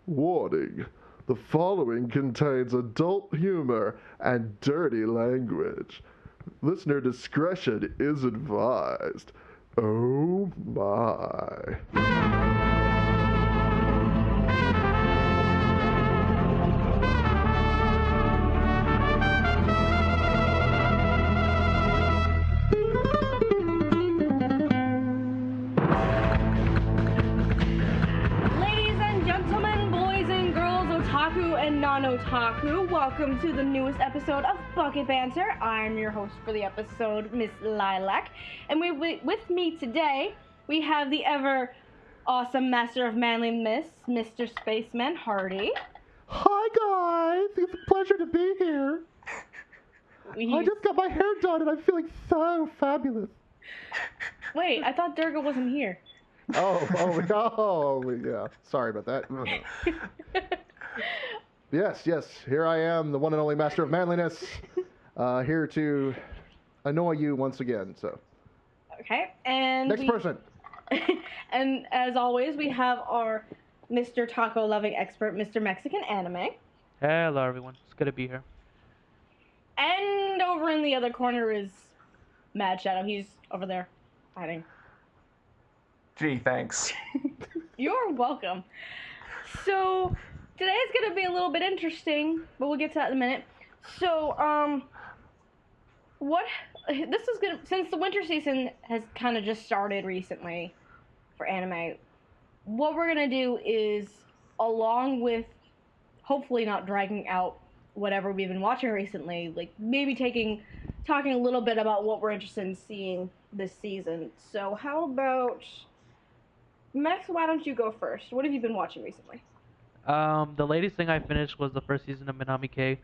Warning. The following contains adult humor and dirty language. Listener discretion is advised. Oh my. Non-otaku, welcome to the newest episode of Bukkit Banter. I'm your host for the episode, Miss Lilac, and with me today we have the ever awesome master of manliness, Mr. SpacemanHardy. Hi guys, it's a pleasure to be here. I just got my hair done and I'm feeling so fabulous. Wait, I thought Durga wasn't here. Oh, yeah. Sorry about that. Yes, here I am, the one and only master of manliness, here to annoy you once again, so. Okay, and Next person. And as always, we have our Mr. Taco-loving expert, Mr. MexicanAnime. Hello, everyone. It's good to be here. And over in the other corner is MadShadow. He's over there, hiding. Gee, thanks. You're welcome. So, today's going to be a little bit interesting, but we'll get to that in a minute. So, since the winter season has kind of just started recently for anime, what we're going to do is, along with hopefully not dragging out whatever we've been watching recently, like maybe talking a little bit about what we're interested in seeing this season. So how about, Max, why don't you go first? What have you been watching recently? The latest thing I finished was the first season of Minami-K,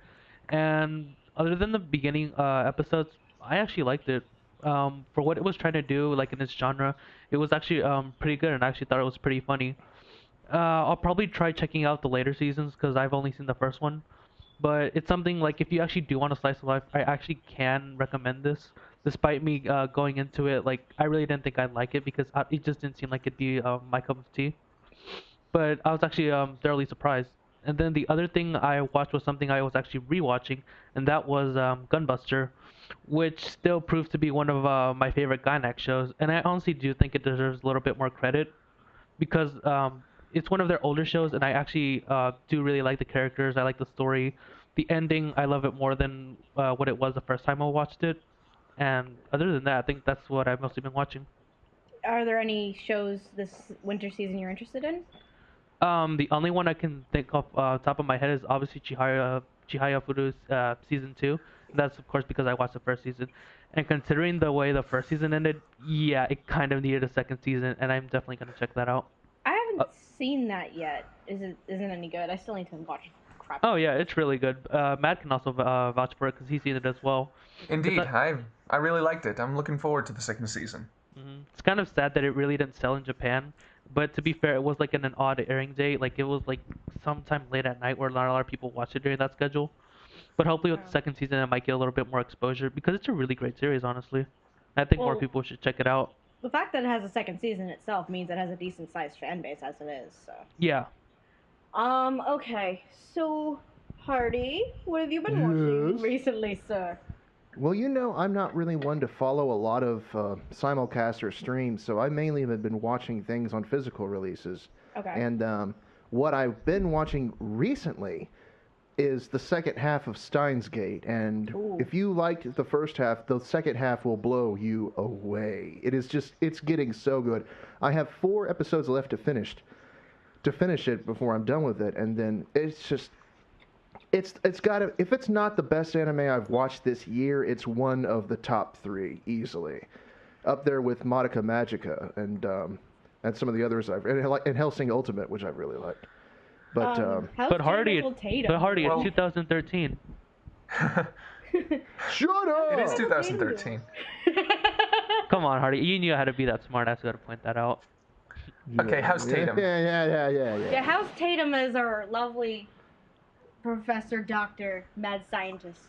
and other than the beginning episodes, I actually liked it. For what it was trying to do, like in its genre, it was actually pretty good, and I actually thought it was pretty funny. I'll probably try checking out the later seasons because I've only seen the first one, but it's something like if you actually do want a slice of life, I actually can recommend this. Despite me going into it, like I really didn't think I'd like it because it just didn't seem like it'd be my cup of tea. But I was actually thoroughly surprised. And then the other thing I watched was something I was actually rewatching, and that was Gunbuster, which still proves to be one of my favorite Gainax shows. And I honestly do think it deserves a little bit more credit because it's one of their older shows, and I actually do really like the characters. I like the story. The ending, I love it more than what it was the first time I watched it. And other than that, I think that's what I've mostly been watching. Are there any shows this winter season you're interested in? The only one I can think of top of my head is obviously Chihaya Furu's season 2. That's of course because I watched the first season, and considering the way the first season ended, yeah, it kind of needed a second season, and I'm definitely gonna check that out. I haven't seen that yet. Isn't any good? I still need to watch crap. Oh yeah, it's really good. Matt can also vouch for it because he's seen it as well. Indeed, I really liked it. I'm looking forward to the second season. Mm-hmm. It's kind of sad that it really didn't sell in Japan. But to be fair, it was like in an odd airing date. Like it was like sometime late at night where not a lot of people watched it during that schedule. But hopefully with the second season, it might get a little bit more exposure because it's a really great series, honestly. I think more people should check it out. The fact that it has a second season itself means it has a decent sized fan base as it is. So. Yeah. Okay. So, Hardy, what have you been watching recently, sir? Well, I'm not really one to follow a lot of simulcasts or streams, so I mainly have been watching things on physical releases. Okay. And what I've been watching recently is the second half of Steins Gate. And if you liked the first half, the second half will blow you away. It's getting so good. I have 4 episodes left to finish it before I'm done with it, and then it's just... It's gotta, if it's not the best anime I've watched this year, it's one of the top 3 easily, up there with Madoka Magica and some of the others and Hellsing Ultimate, which I really liked. But Hardy, it's 2013. Shut up! It is 2013. Come on, Hardy, you knew how to be that smart. I got to point that out. Okay, how's Tatum? Yeah, how's Tatum is our lovely Professor Doctor Mad Scientist.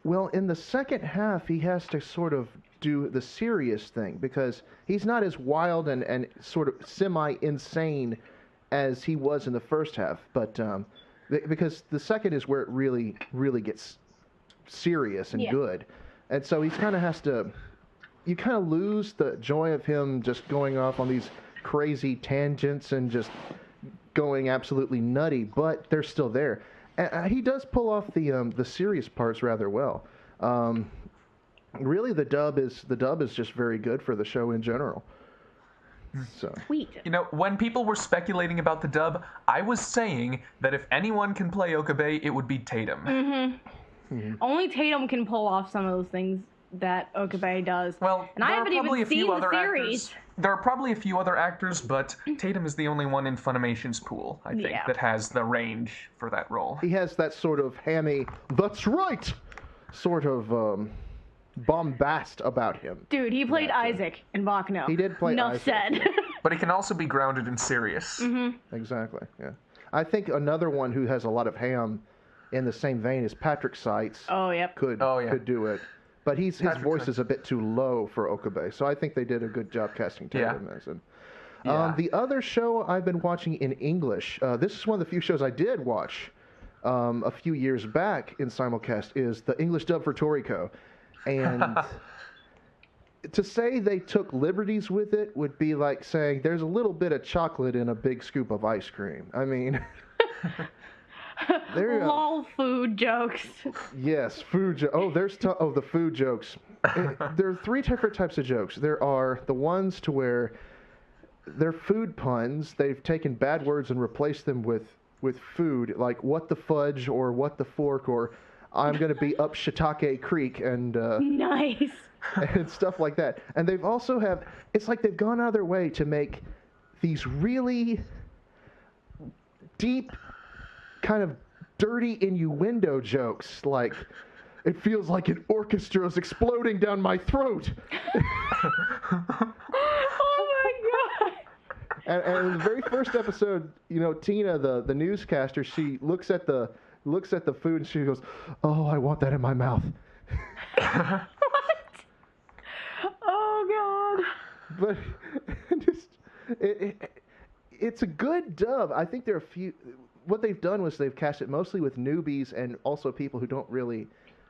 Well, in the second half, he has to sort of do the serious thing because he's not as wild and sort of semi-insane as he was in the first half, but because the second is where it really, really gets serious and good. And so he kind of has to, you kind of lose the joy of him just going off on these crazy tangents and just going absolutely nutty, but they're still there. And he does pull off the serious parts rather well. Really, the dub is just very good for the show in general. So. Sweet. You know, when people were speculating about the dub, I was saying that if anyone can play Okabe, it would be Tatum. Only Tatum can pull off some of those things that Okabe does. Well, and I haven't even seen the series. There are probably a few other actors, but Tatum is the only one in Funimation's pool, I think, that has the range for that role. He has that sort of hammy, that's right, sort of bombast about him. Dude, he played Isaac in Baccano. He did play Enough Isaac. said. But he can also be grounded and serious. Exactly, yeah. I think another one who has a lot of ham in the same vein is Patrick Seitz. Oh, yep. Could do it. But his voice is a bit too low for Okabe, so I think they did a good job casting Tatum as him. The other show I've been watching in English, this is one of the few shows I did watch a few years back in simulcast, is the English dub for Toriko. And to say they took liberties with it would be like saying there's a little bit of chocolate in a big scoop of ice cream. I mean... Lol food jokes. Yes, food jokes. The food jokes. There are three different types of jokes. There are the ones to where they're food puns. They've taken bad words and replaced them with food, like what the fudge or what the fork or I'm going to be up Shiitake Creek and nice. And stuff like that. And they've also it's like they've gone out of their way to make these really deep kind of dirty innuendo jokes, like it feels like an orchestra is exploding down my throat. Oh my god! And in the very first episode, Tina, the newscaster, she looks at the food and she goes, "Oh, I want that in my mouth." What? Oh god! But it's a good dub. I think there are a few. What they've done was they've cast it mostly with newbies and also people who don't really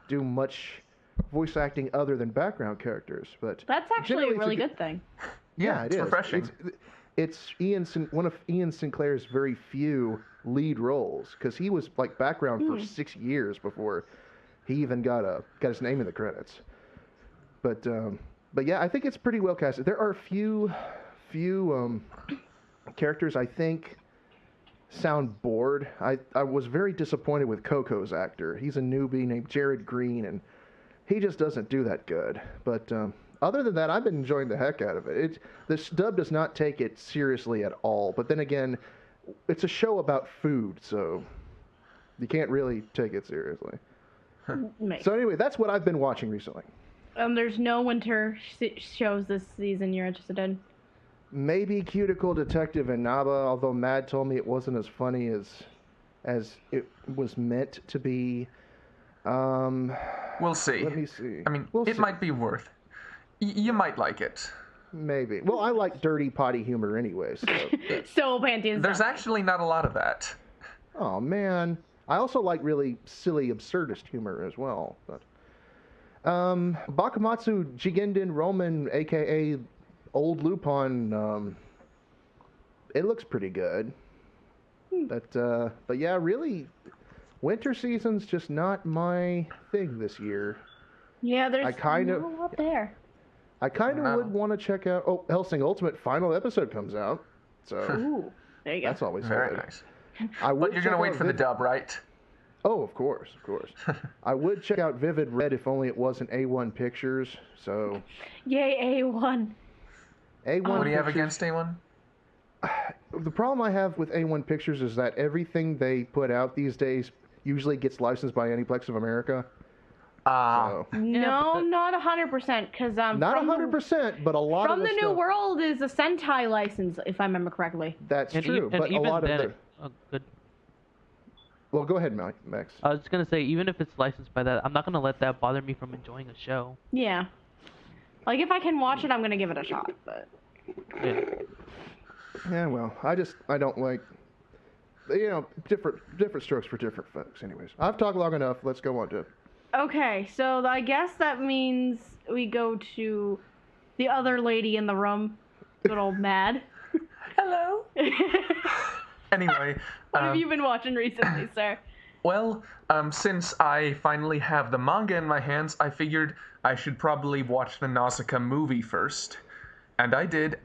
do much voice acting other than background characters. But that's actually a really good thing. Yeah, it's refreshing. It's one of Ian Sinclair's very few lead roles because he was like background for 6 years before he even got his name in the credits. But yeah, I think it's pretty well casted. There are a few characters I think sound bored. I was very disappointed with Coco's actor. He's a newbie named Jared Green, and he just doesn't do that good. But other than that, I've been enjoying the heck out of it. This dub does not take it seriously at all. But then again, it's a show about food, so you can't really take it seriously. So anyway, that's what I've been watching recently. There's no winter shows this season you're interested in? Maybe Cuticle Detective and Naba, although Mad told me it wasn't as funny as it was meant to be. We'll see. Let me see. I mean, it might be worth. You might like it. Maybe. Well, I like dirty potty humor anyway. So Pantheon. There's actually not a lot of that. Oh man, I also like really silly absurdist humor as well. But Bakamatsu Jigendin Roman, aka Old Lupin, it looks pretty good. But yeah, really, winter season's just not my thing this year. Yeah, there's not a lot there. I kind of would want to check out. Oh, Hellsing Ultimate final episode comes out, so there you go. that's always very good. nice. But you're gonna wait for the dub, right? Oh, of course. I would check out Vivid Red if only it wasn't A1 Pictures. So. Yay, A1. A1. What do you have against A1? The problem I have with A1 Pictures is that everything they put out these days usually gets licensed by Aniplex of America. No, not 100%, because not 100%, but a lot from of the New World is a Sentai license, if I remember correctly. That's true, but a lot of good. Well, go ahead, Max. I was just gonna say, even if it's licensed by that, I'm not gonna let that bother me from enjoying a show. Yeah, like if I can watch it, I'm gonna give it a shot. But yeah. Yeah, well, I don't like, different strokes for different folks. Anyways, I've talked long enough. Let's go on to. Okay, so I guess that means we go to the other lady in the room, good old Mad. Hello. Anyway. What have you been watching recently, sir? Well, since I finally have the manga in my hands, I figured I should probably watch the Nausicaa movie first. And I did.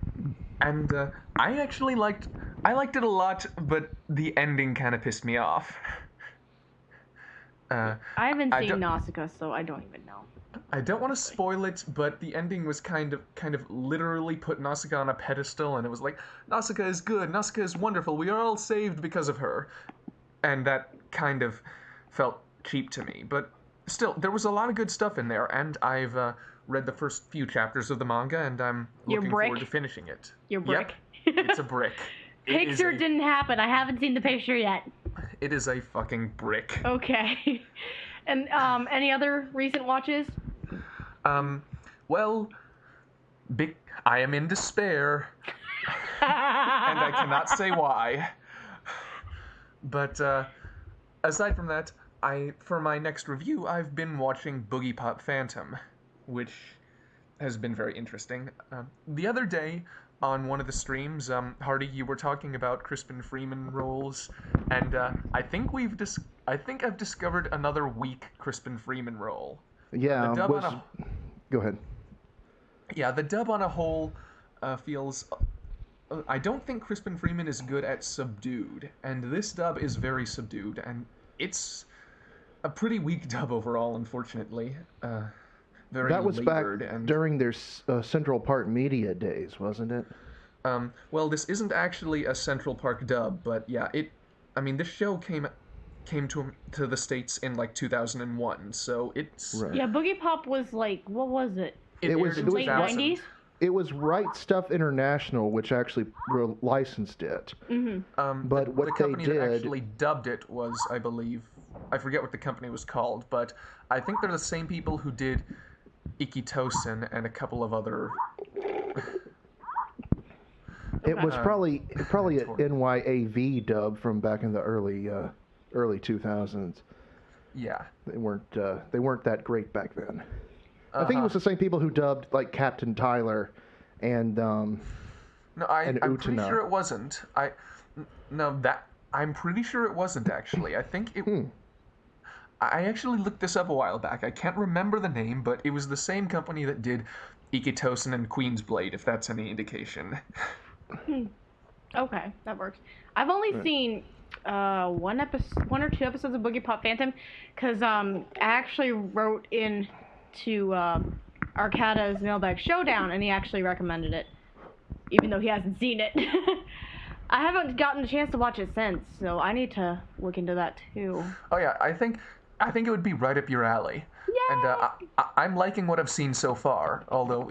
And I actually liked it a lot, but the ending kind of pissed me off. I haven't seen Nausicaa, so I don't even know. I don't want to spoil it, but the ending was kind of literally put Nausicaa on a pedestal, and it was like, Nausicaa is good, Nausicaa is wonderful, we are all saved because of her. And that kind of felt cheap to me. But still, there was a lot of good stuff in there, and I've read the first few chapters of the manga, and I'm looking forward to finishing it. Your brick? Yep, it's a brick. Picture didn't happen. I haven't seen the picture yet. It is a fucking brick. Okay. And any other recent watches? Well, I am in despair, and I cannot say why. But aside from that, for my next review, I've been watching Bukkit Phantom, which has been very interesting. The other day, on one of the streams, Hardy, you were talking about Crispin Freeman roles, and I think I've discovered another weak Crispin Freeman role. Yeah. Go ahead. Yeah, the dub on a whole feels. I don't think Crispin Freeman is good at subdued, and this dub is very subdued, and it's a pretty weak dub overall, unfortunately. Very that was labored back during their Central Park Media days, wasn't it? Well, this isn't actually a Central Park dub, but yeah, this show came to the States in like 2001, so it's... Right. Yeah, Bukkit Pop was like, what was it? It was late 90s? It was Right Stuff International, which actually licensed it. Mm-hmm. But what the company that actually dubbed it was, I believe, I forget what the company was called, but I think they're the same people who did Ikitosen and a couple of other... It was probably an NYAV dub from back in the early 2000s. Yeah. They weren't that great back then. I think it was the same people who dubbed like Captain Tyler and I'm pretty sure it wasn't. I'm pretty sure it wasn't actually. I think it I actually looked this up a while back. I can't remember the name, but it was the same company that did Ikitosen and Queen's Blade, if that's any indication. Okay, that works. I've only seen one or two episodes of Bukkit Phantom, because I actually wrote in to Arcada's Mailbag Showdown, and he actually recommended it, even though he hasn't seen it. I haven't gotten a chance to watch it since, so I need to look into that too. Oh yeah, I think it would be right up your alley. Yay! And I'm liking what I've seen so far, although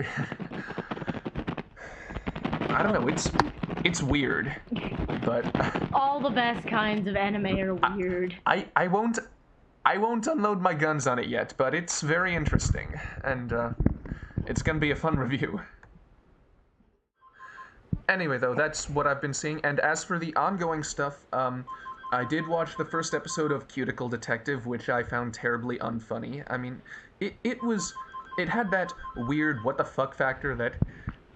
I don't know, it's weird, but all the best kinds of anime are weird. I won't unload my guns on it yet, but it's very interesting, and it's gonna be a fun review. Anyway, though, that's what I've been seeing, and as for the ongoing stuff, I did watch the first episode of Cuticle Detective, which I found terribly unfunny. I mean, it had that weird what the fuck factor that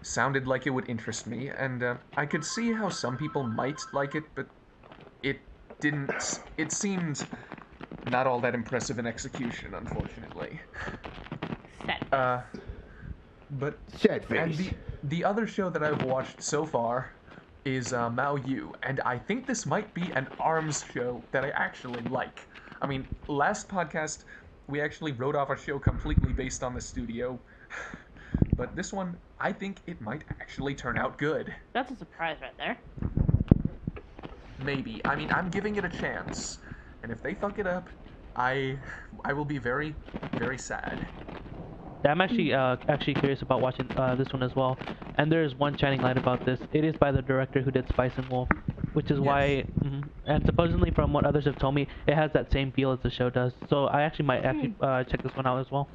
sounded like it would interest me, and I could see how some people might like it, but it didn't. It seemed not all that impressive in execution, unfortunately. But Sad face. And the other show that I've watched so far is Mao Yu, and I think this might be an ARMS show that I actually like. I mean, last podcast we actually wrote off a show completely based on the studio, but this one, I think it might actually turn out good. That's a surprise right there. Maybe. I mean, I'm giving it a chance, and if they fuck it up, I will be very, very sad. I'm actually curious about watching this one as well. And there's one shining light about this. It is by the director who did Spice and Wolf, which is why. And supposedly, from what others have told me, it has that same feel as the show does. So I actually might check this one out as well.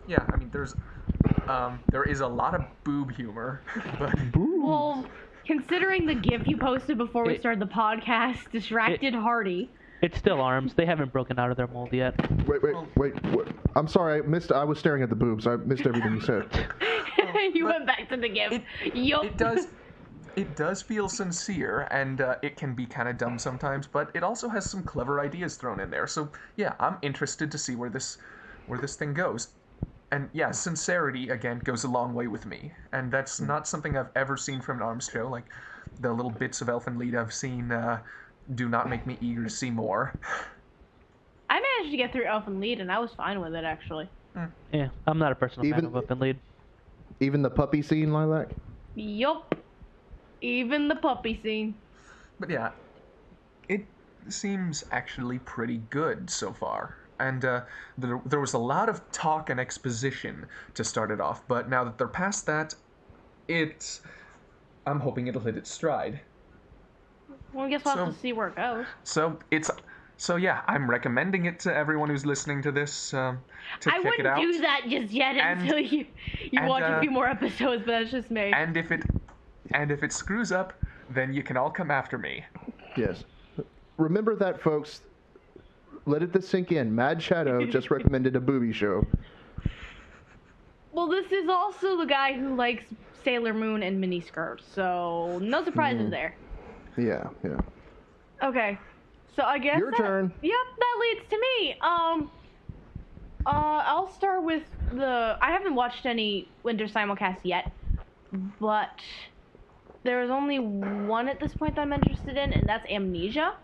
Yeah, I mean, there is a lot of boob humor, but well, Considering the GIF you posted before we started the podcast, distracted Hardy. It's still arms. They haven't broken out of their mold yet. Wait. I'm sorry, I was staring at the boobs. I missed everything you said. You went back to the GIF. It does feel sincere, and it can be kind of dumb sometimes, but it also has some clever ideas thrown in there. So yeah, I'm interested to see where this thing goes. And yeah, sincerity again goes a long way with me, and that's not something I've ever seen from an ARMS show. Like the little bits of Elf and Lead I've seen do not make me eager to see more. I managed to get through Elf and Lead, and I was fine with it actually. Yeah, I'm not a personal fan of Elf and Lead. Even the puppy scene, Lilac? Yup. Even the puppy scene. But yeah, it seems actually pretty good so far. And there was a lot of talk and exposition to start it off, but now that they're past that, I'm hoping it'll hit its stride. Well, I guess we'll have to see where it goes. So yeah, I'm recommending it to everyone who's listening to this to check it out. I wouldn't do that just yet until you watch a few more episodes, but that's just me. And if it screws up, then you can all come after me. Yes. Remember that, folks. Let this sink in. MadShadow just recommended a booby show. Well, this is also the guy who likes Sailor Moon and miniskirts, so no surprises there. Yeah. Okay, so I guess your turn. Yep, that leads to me. I'll start with I haven't watched any winter simulcasts yet, but there is only one at this point that I'm interested in, and that's Amnesia.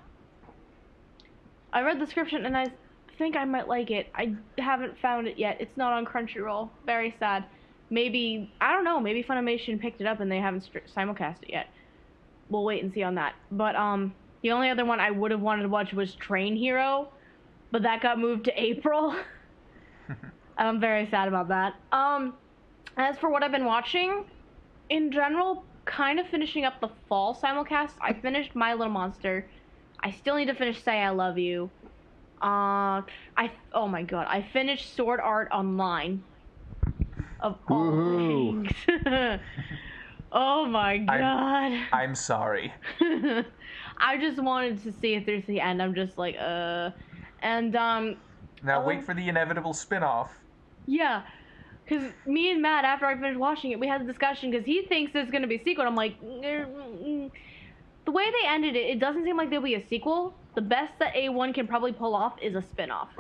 I read the description and I think I might like it. I haven't found it yet. It's not on Crunchyroll. Very sad. Maybe, I don't know, maybe Funimation picked it up and they haven't simulcast it yet. We'll wait and see on that. But the only other one I would have wanted to watch was Train Hero, but that got moved to April. I'm very sad about that. As for what I've been watching, in general, kind of finishing up the fall simulcast. I finished My Little Monster. I still need to finish Say I Love You. Oh my god, I finished Sword Art Online. Of all things. Oh my god. I'm sorry. I just wanted to see it through to the end. I'm just like, And, Now wait for the inevitable spin-off. Yeah. Because me and Matt, after I finished watching it, we had a discussion because he thinks there's going to be a sequel. And I'm like, the way they ended it, it doesn't seem like there'll be a sequel. The best that A1 can probably pull off is a spin-off.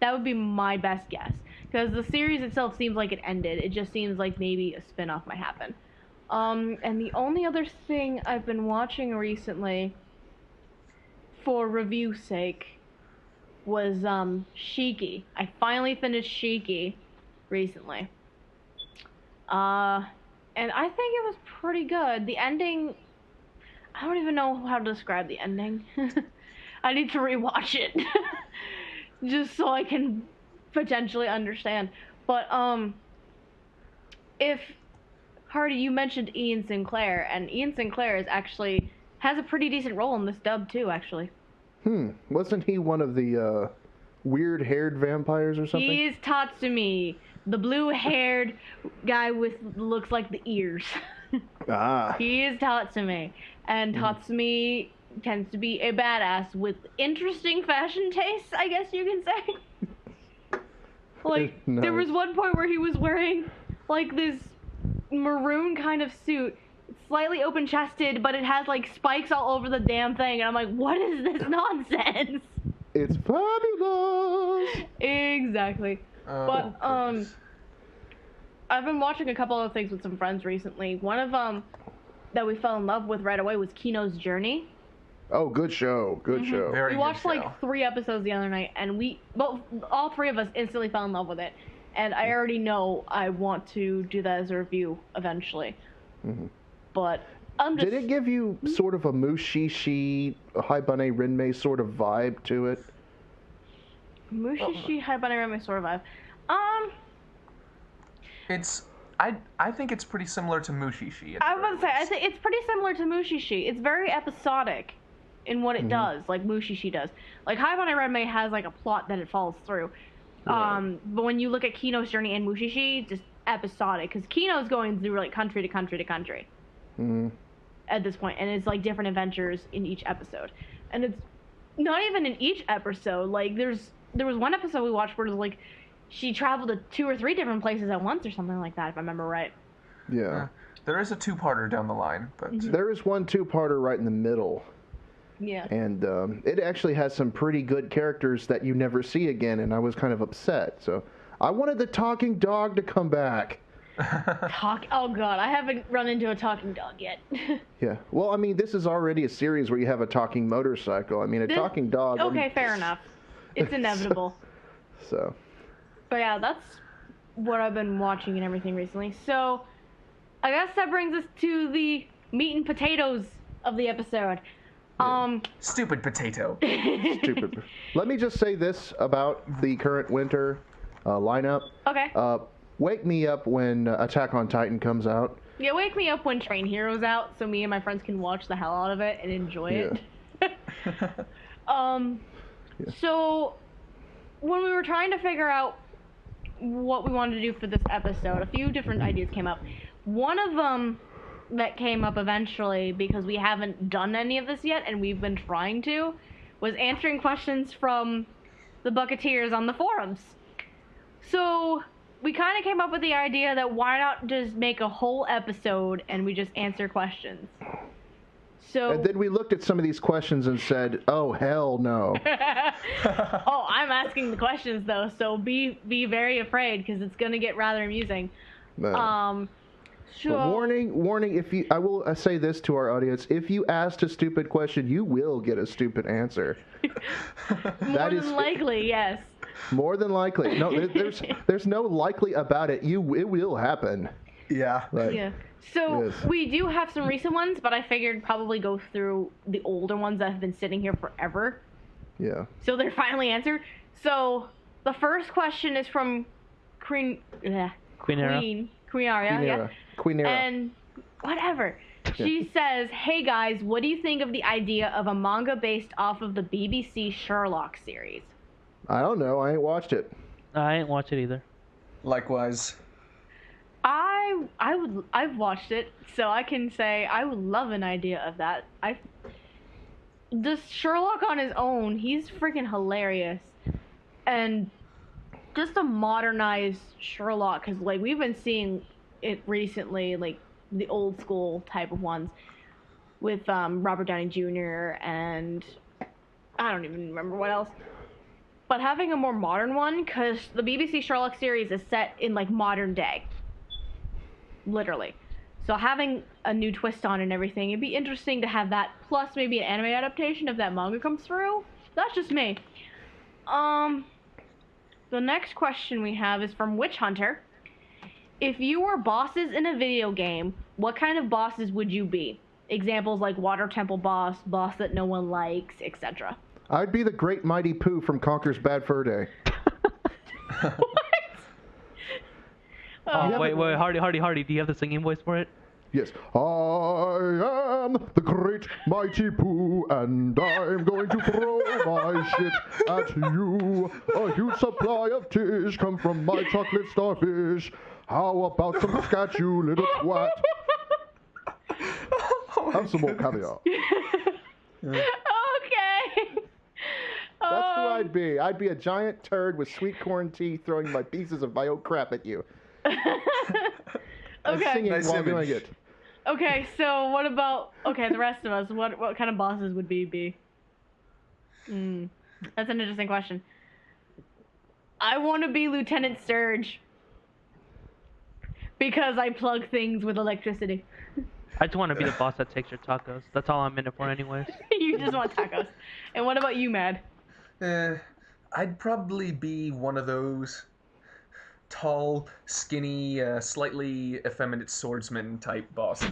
That would be my best guess. Because the series itself seems like it ended. It just seems like maybe a spin-off might happen. And the only other thing I've been watching recently, for review's sake, was Shiki. I finally finished Shiki recently. And I think it was pretty good. The ending, I don't even know how to describe the ending. I need to rewatch it. Just so I can potentially understand. But, if, Hardy, you mentioned Ian Sinclair, and Ian Sinclair has a pretty decent role in this dub too, actually. Wasn't he one of the, weird-haired vampires or something? He's Tatsumi, the blue-haired guy with looks like the ears. He is Tatsumi, and Tatsumi tends to be a badass with interesting fashion tastes, I guess you can say. Like, Nice. There was one point where he was wearing, like, this maroon kind of suit, slightly open-chested, but it has, like, spikes all over the damn thing, and I'm like, what is this nonsense? It's fabulous! Exactly. But, goodness. I've been watching a couple of things with some friends recently. One of them that we fell in love with right away was Kino's Journey. Oh, good show. Good show. Very We watched good show. like 3 episodes the other night, and all 3 of us instantly fell in love with it. And I already know I want to do that as a review eventually. But I'm just... Did it give you sort of a Mushishi, Haibane Renmei sort of vibe to it? Mushishi Haibane sort of vibe. I think it's pretty similar to Mushishi. I was about to say, I think it's pretty similar to Mushishi. It's very episodic in what it does, like Mushishi does. Like, Haibane Renmei has, like, a plot that it follows through. Right. But when you look at Kino's Journey and Mushishi, just episodic. Because Kino's going through, like, country to country to country. at this point, and it's like different adventures in each episode, and it's not even in each episode. Like there was one episode we watched where it was like she traveled to 2 or 3 different places at once or something like that, if I remember right. Yeah. There is a 2-parter down the line, but There is one 2-parter right in the middle. Yeah. And it actually has some pretty good characters that you never see again, and I was kind of upset. So I wanted the talking dog to come back. Oh god, I haven't run into a talking dog yet. Yeah. Well, I mean, this is already a series where you have a talking motorcycle. I mean, a talking dog. Okay, fair enough. It's inevitable. So. But yeah, that's what I've been watching and everything recently. So I guess that brings us to the meat and potatoes of the episode. Stupid potato. Stupid. Let me just say this about the current winter lineup. Okay. Wake me up when Attack on Titan comes out. Yeah, wake me up when Train Hero's out so me and my friends can watch the hell out of it and enjoy it. So when we were trying to figure out what we wanted to do for this episode, a few different ideas came up. One of them that came up eventually, because we haven't done any of this yet and we've been trying to, was answering questions from the Bukkiteers on the forums. So we kind of came up with the idea that why not just make a whole episode and we just answer questions. So, and then we looked at some of these questions and said, oh, hell no. Oh, I'm asking the questions, though, so be very afraid, because it's going to get rather amusing. So, warning, I will say this to our audience, if you asked a stupid question, you will get a stupid answer. More than likely, yes. More than likely. No, there's no likely about it. It will happen. Yeah. Right. Yeah. So Yes. we do have some recent ones, but I figured probably go through the older ones that have been sitting here forever. Yeah. So they're finally answered. So the first question is from Queen Aria. Yeah. Queen Era. And whatever. She says, "Hey guys, what do you think of the idea of a manga based off of the BBC Sherlock series?" I don't know. I ain't watched it. I ain't watch it either. Likewise. I've watched it, so I can say I would love an idea of that. Just Sherlock on his own, he's freaking hilarious, and just a modernized Sherlock, because like we've been seeing it recently, like the old school type of ones with Robert Downey Jr. and I don't even remember what else. But having a more modern one, because the BBC Sherlock series is set in like modern day. Literally. So having a new twist on and everything, it'd be interesting to have that, plus maybe an anime adaptation if that manga comes through. That's just me. The next question we have is from Witch Hunter. If you were bosses in a video game, what kind of bosses would you be? Examples like Water Temple boss, boss that no one likes, etc. I'd be the Great Mighty Pooh from Conker's Bad Fur Day. What? Oh, wait, Hardy, do you have the singing voice for it? Yes. I am the Great Mighty Pooh, and I'm going to throw my shit at you. A huge supply of tish come from my chocolate starfish. How about some scat, you little twat? Have some more caviar. Okay. That's who I'd be. I'd be a giant turd with sweet corn teeth throwing my pieces of my own crap at you. And Okay. singing Nice while image. doing it. Okay, so what about the rest of us? What kind of bosses would we be? That's an interesting question. I want to be Lieutenant Surge because I plug things with electricity. I just want to be the boss that takes your tacos. That's all I'm in it for anyways. You just want tacos. And what about you, Mad? I'd probably be one of those tall, skinny, slightly effeminate swordsman type bosses.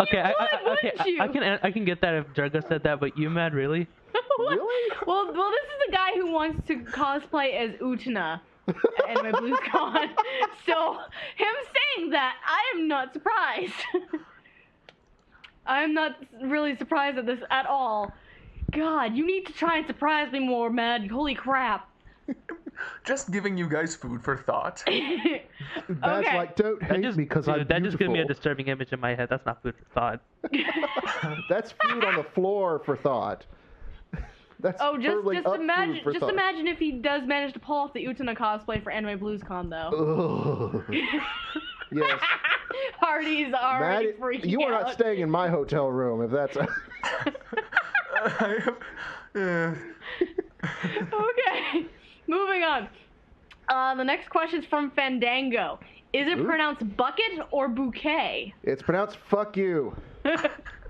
Okay, wouldn't you? I can get that if Durga said that, but you mad really? Really? Well, this is the guy who wants to cosplay as Utena and my Blues Con. So him saying that, I am not surprised. I'm not really surprised at this at all. God, you need to try and surprise me more, Mad. Holy crap. Just giving you guys food for thought. That's Okay. like, don't hate me because I'm that just gives me a beautiful. disturbing image in my head. That's not food for thought. That's food on the floor for thought. That's Oh, hurling up food imagine, for thought. imagine if he does manage to pull off the Utana cosplay for Anime Blues Con, though. Ugh. Yes. Hardy's already Matt, freaking you are out. not staying in my hotel room if that's. Okay, moving on. The next question's from Fandango. Is it Ooh. pronounced bucket or bouquet? It's pronounced "fuck you."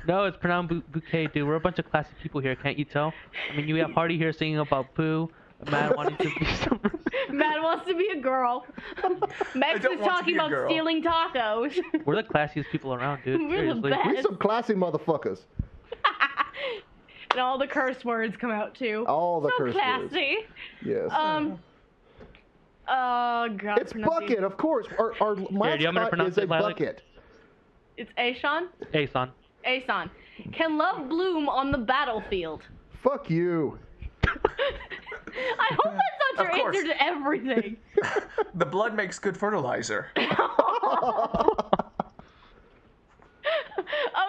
No, it's pronounced bouquet, dude. We're a bunch of classy people here, can't you tell? I mean, we have Hardy here singing about poo, Matt wanting to be some... Matt wants to be a girl. Mex don't is want to talking be a about girl. stealing tacos. We're the classiest people around, dude. We're the Seriously. best. We some classy motherfuckers. And all the curse words come out too. All the so curse words. classy. Yes. Oh god. It's bucket, of course. Our do you want me to mascot pronounce is a it, Lilac? bucket. It's Aishon. Ason. Ason. Can love bloom on the battlefield? Fuck you. I hope that's not Of your course. answer to everything. The blood makes good fertilizer.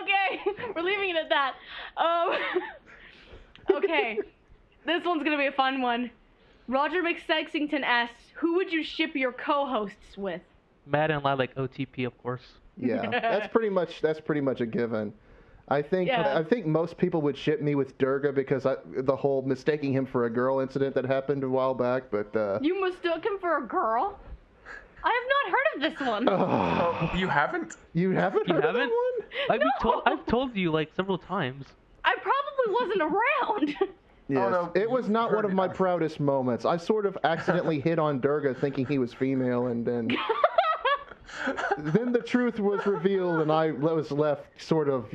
Okay, we're leaving it at that. Okay, this one's gonna be a fun one. Roger McSexington asks, "Who would you ship your co-hosts with?" Matt and Lilac OTP, of course. Yeah, that's pretty much a given. I think Yeah. I think most people would ship me with Durga because the whole mistaking him for a girl incident that happened a while back. But You mistook him for a girl? I have not heard of this one. Oh, you haven't? you haven't You heard of that haven't? one? I've told you like several times. I probably wasn't around. Yes, no, it was you've not one heard of it. my proudest moments. I sort of accidentally hit on Durga thinking he was female, and then the truth was revealed, and I was left sort of,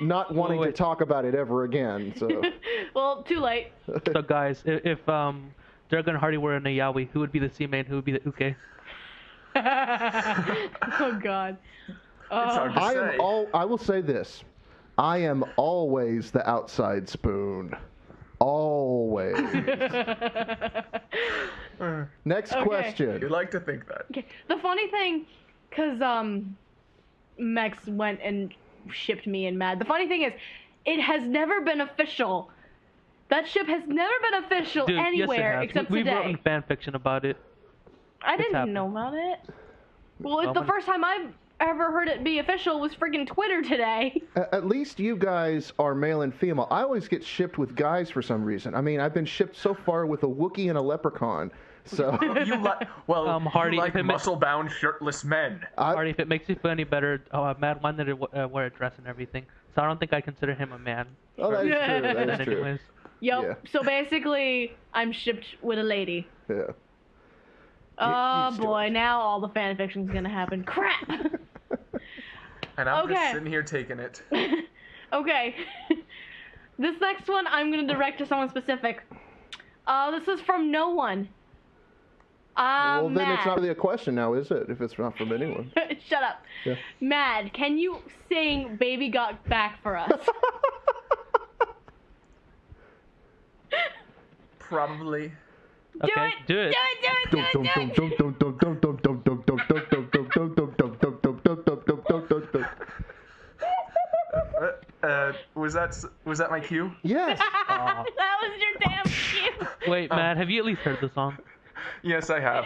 not wanting to wait. talk about it ever again. So Well, too late. So guys, if Durga and Hardy were in a yaoi, who would be the C main? Who would be the uke? Oh god. It's hard to say. I will say this. I am always the outside spoon. Always. Next Okay. question. You like to think that. Okay. The funny thing, because Mex went and shipped me and Mad. The funny thing is, it has never been official. That ship has never been official Dude, anywhere yes, it has. except We've today. written fan fiction about it. I didn't happened. know about it. Well, it's Well, the when- first time I've ever heard it be official was friggin' Twitter today. At least you guys are male and female. I always get shipped with guys for some reason. I mean, I've been shipped so far with a Wookiee and a leprechaun. So You like Hardy, you like if it ma- muscle-bound, shirtless men. Hardy, if it makes you feel any better, Matt wanted to wear a dress and everything. So I don't think I consider him a man. oh, that is true. That is true. Anyways. Yep. Yeah. So basically, I'm shipped with a lady. Yeah. Oh used to boy, it. now all the fan fiction's gonna happen. Crap. And I'm Okay. just sitting here taking it. Okay. This next one I'm gonna direct to someone specific. This is from no one. Well, then it's Mad. not really a question now, is it? If it's not from anyone. Shut up. Yeah. Mad, can you sing "Baby Got Back" for us? Probably. Okay, do it. Do it. Was that my cue? Yes. That was your damn cue. Wait, Matt, have you at least heard the song? Yes, I have.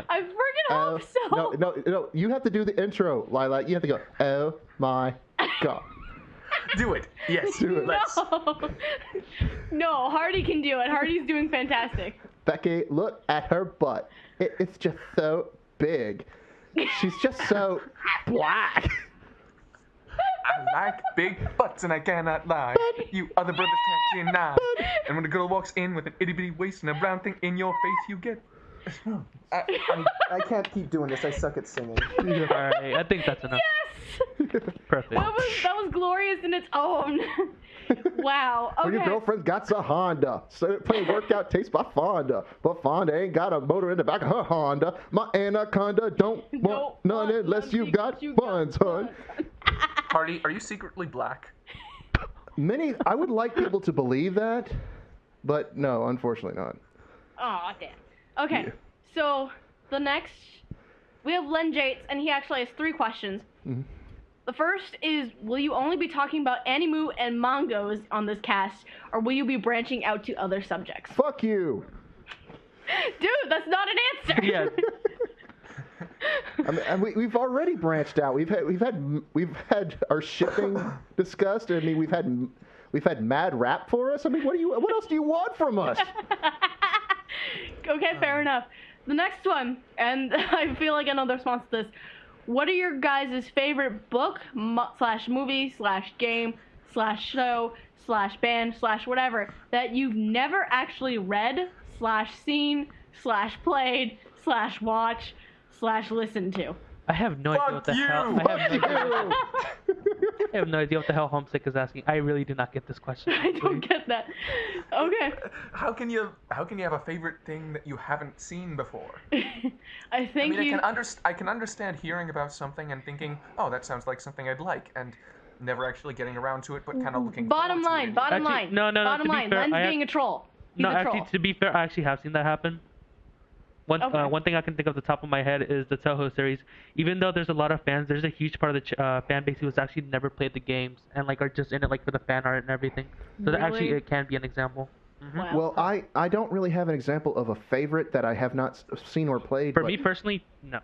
I friggin' hope so. No. You have to do the intro, Lilac. You have to go. Oh my God. Do it. Yes. Do it. Let's. No. No, Hardy can do it. Hardy's doing fantastic. Becky, look at her butt. It's just so big. She's just so black. I like big butts and I cannot lie. You other brothers can't deny. And when a girl walks in with an itty bitty waist and a brown thing in your face, you get. I can't keep doing this. I suck at singing. Alright, I think that's enough. Yes. Perfect. That was glorious in its own. Wow. When your Okay. girlfriend got a Honda, so playing workout takes by Fonda, but Fonda ain't got a motor in the back of her Honda. My anaconda don't want none unless you got funds, hun. Hardy, are you secretly black? I would like people to believe that, but no, unfortunately not. Aw, damn. Okay, Yeah. so the next, we have Len Jates, and he actually has 3 questions. Mhm. The first is, will you only be talking about anime and mangas on this cast, or will you be branching out to other subjects? Fuck you. Dude, that's not an answer. Yeah. I mean, and we've already branched out. We've had our shipping discussed. I mean, we've had mad rap for us. I mean, what else do you want from us? Okay, fair enough. The next one, and I feel like I know the response to this. What are your guys' favorite book, slash movie, slash game, slash show, slash band, slash whatever, that you've never actually read, slash seen, slash played, slash watch, slash listened to? I have no idea what the hell. I have no idea what the hell Homesick is asking. I really do not get this question. I don't get that. Okay. How can you have a favorite thing that you haven't seen before? I think I can understand hearing about something and thinking, oh, that sounds like something I'd like, and never actually getting around to it, but kind of looking. Bottom line. Actually, no. Bottom To be line. fair, Len's being a troll. He's a troll. Actually, to be fair, I actually have seen that happen. One thing I can think of the top of my head is the Toho series. Even though there's a lot of fans, there's a huge part of the fan base who has actually never played the games and like are just in it like for the fan art and everything. So that actually it can be an example. Mm-hmm. Wow. Well, I don't really have an example of a favorite that I have not seen or played. For me personally, no.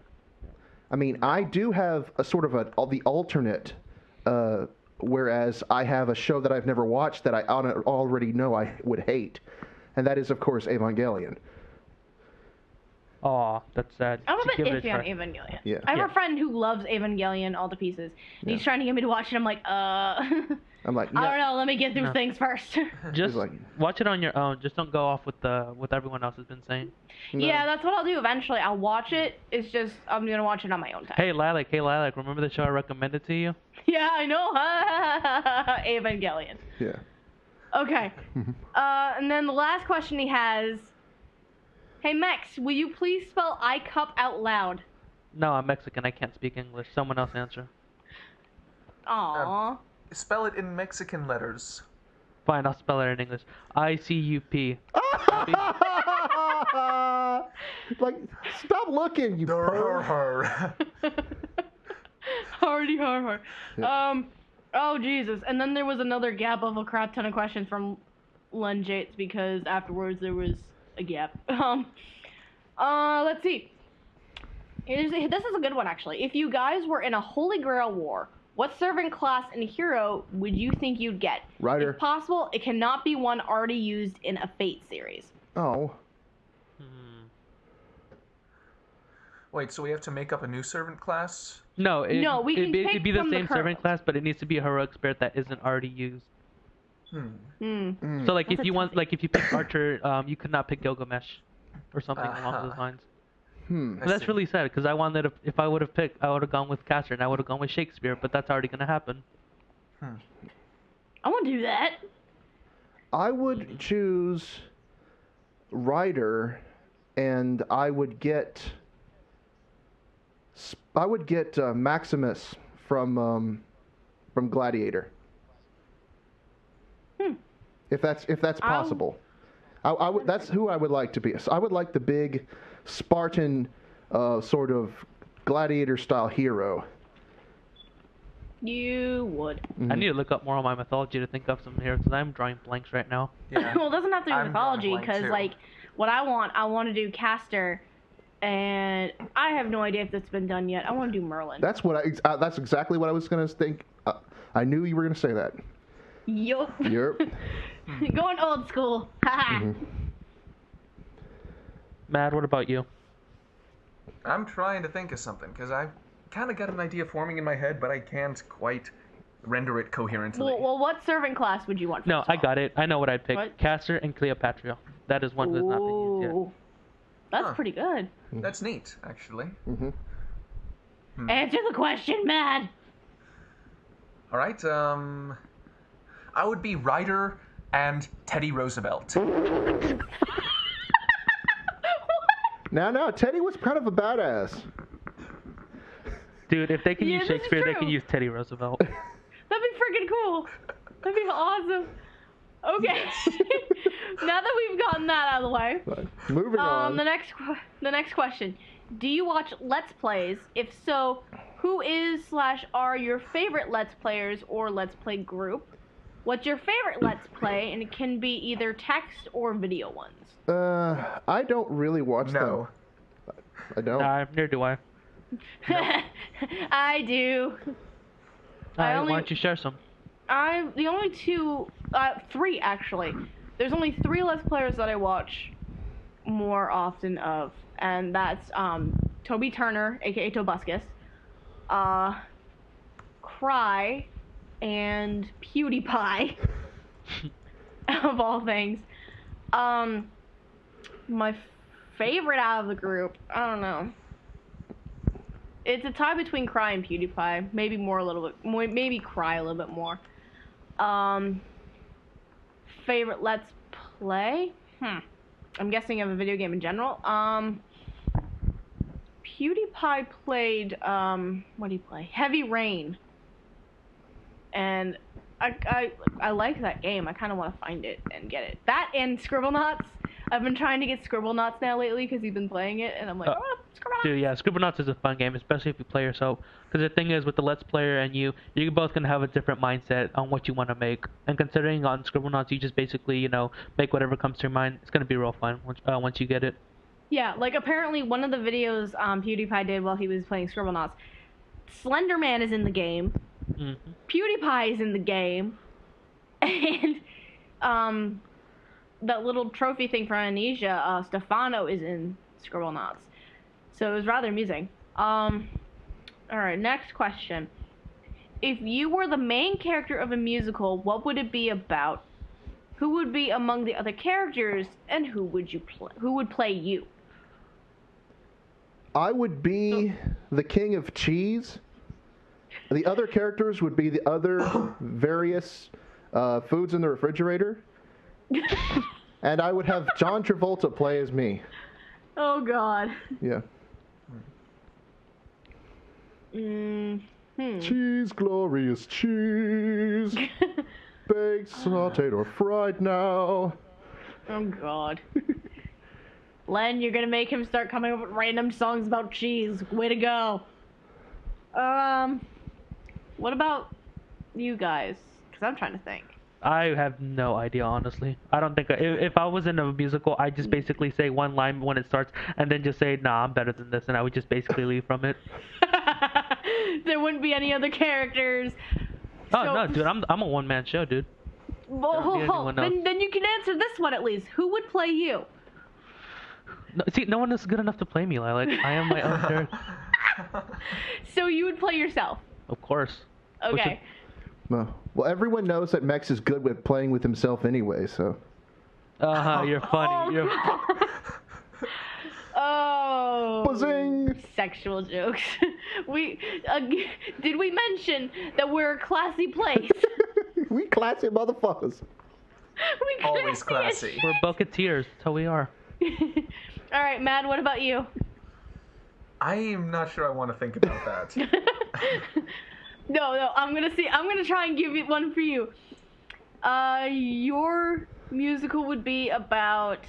I mean, I do have a sort of the alternate, whereas I have a show that I've never watched that I already know I would hate, and that is, of course, Evangelion. Aw, that's sad. I'm a Should bit give it iffy on try. Evangelion. Yeah. I have a friend who loves Evangelion all to pieces. And he's trying to get me to watch it. I'm like, I'm like, I don't know. Let me get through things first. Just like- watch it on your own. Just don't go off with what everyone else has been saying. No. Yeah, that's what I'll do eventually. I'll watch it. It's just I'm gonna watch it on my own time. Hey Lilac, remember the show I recommended to you? Yeah, I know. Evangelion. Yeah. Okay. And then the last question he has. Hey Mex, will you please spell iCup out loud? No, I'm Mexican. I can't speak English. Someone else answer. Aww. Spell it in Mexican letters. Fine, I'll spell it in English. ICUP. Like, stop looking, you perv. Hardy har. Yeah. Oh Jesus. And then there was another gap of a crap ton of questions from Len Jates because afterwards there was a gap. Let's see. This is a good one actually. If you guys were in a Holy Grail war, what servant class and hero would you think you'd get? Rider. If possible, it cannot be one already used in a Fate series. Oh. Wait, so we have to make up a new servant class? No, we can it'd pick be the from the same servant current. class, but it needs to be a heroic spirit that isn't already used. Hmm. So like That's if a you want, toughie. like if you pick Archer, you could not pick Gilgamesh, or something along those lines. I That's see. really sad because I wanted if I would have picked, I would have gone with Caster and I would have gone with Shakespeare, but that's already gonna happen. I want to do that. I would choose Ryder, and I would get Maximus from Gladiator. If that's possible, I would. That's who I would like to be. So I would like the big Spartan sort of gladiator style hero. You would. I need to look up more on my mythology to think of some here because I'm drawing blanks right now. Yeah. Well, it doesn't have to be I'm drawing a mythology blank, because, too. like, what I want to do Caster, and I have no idea if that's been done yet. I want to do Merlin. That's that's exactly what I was gonna think. I knew you were gonna say that. Yup. Yep. Going old school. Haha. Mad, what about you? I'm trying to think of something, because I've kind of got an idea forming in my head, but I can't quite render it coherently. Well, what servant class would you want? No, first I of all? got it. I know what I'd pick. What? Caster and Cleopatra. That is one who has not been used yet. Ooh. That's Huh. pretty good. That's neat, actually. Answer the question, Mad. All right, I would be Ryder and Teddy Roosevelt. Now, Teddy was kind of a badass. Dude, if they can Yeah, use this is Shakespeare, they true. can use Teddy Roosevelt. That'd be freaking cool. That'd be awesome. Okay. Now that we've gotten that out of the way, But moving on. the next question: do you watch Let's Plays? If so, who is/are your favorite Let's Players or Let's Play group? What's your favorite Let's Play? And it can be either text or video ones. I don't really watch them. I don't. Neither do I. I do. Why don't you share some? The only three actually. There's only 3 Let's Players that I watch more often of, and that's Toby Turner, aka Tobuscus, Cry, and PewDiePie, of all things. My favorite out of the group, I don't know. It's a tie between Cry and PewDiePie. Maybe maybe Cry a little bit more. Favorite Let's Play? I'm guessing of a video game in general. PewDiePie played, what did he play? Heavy Rain. And I like that game. I kind of want to find it and get it. That and Scribblenauts. I've been trying to get Scribblenauts now lately because he's been playing it, and I'm like, Scribblenauts. Dude, yeah, Scribblenauts is a fun game, especially if you play yourself. Because the thing is, with the Let's Player and you both gonna have a different mindset on what you want to make. And considering on Scribblenauts, you just basically, make whatever comes to your mind. It's gonna be real fun once you get it. Yeah, like apparently one of the videos PewDiePie did while he was playing Scribblenauts, Slenderman is in the game. Mm-hmm. PewDiePie is in the game, and that little trophy thing for Amnesia, Stefano is in Scribblenauts. So it was rather amusing. Alright, next question. If you were the main character of a musical, what would it be about? Who would be among the other characters, and who would play you? I would be the king of cheese. The other characters would be the other various foods in the refrigerator. And I would have John Travolta play as me. Oh, God. Yeah. Mm-hmm. Cheese, glorious cheese. Baked, sauteed, or fried now. Oh, God. Len, you're gonna make him start coming up with random songs about cheese. Way to go. What about you guys? Because I'm trying to think. I have no idea, honestly. I don't think if I was in a musical, I'd just basically say one line when it starts, and then just say, "Nah, I'm better than this," and I would just basically leave from it. There wouldn't be any other characters. Oh no, dude, I'm a one-man show, dude. Well, then you can answer this one at least. Who would play you? No, see, no one is good enough to play me, Lilac. I am my own character. So you would play yourself? Of course. Okay. Well, everyone knows that Mex is good with playing with himself anyway, so. You're funny. Oh. Buzzing! Sexual jokes. Did we mention that we're a classy place? We classy motherfuckers. Always classy. We're Bukkiteers. That's how we are. All right, Mad, what about you? I am not sure I want to think about that. No, I'm gonna try and give you one for you. Your musical would be about.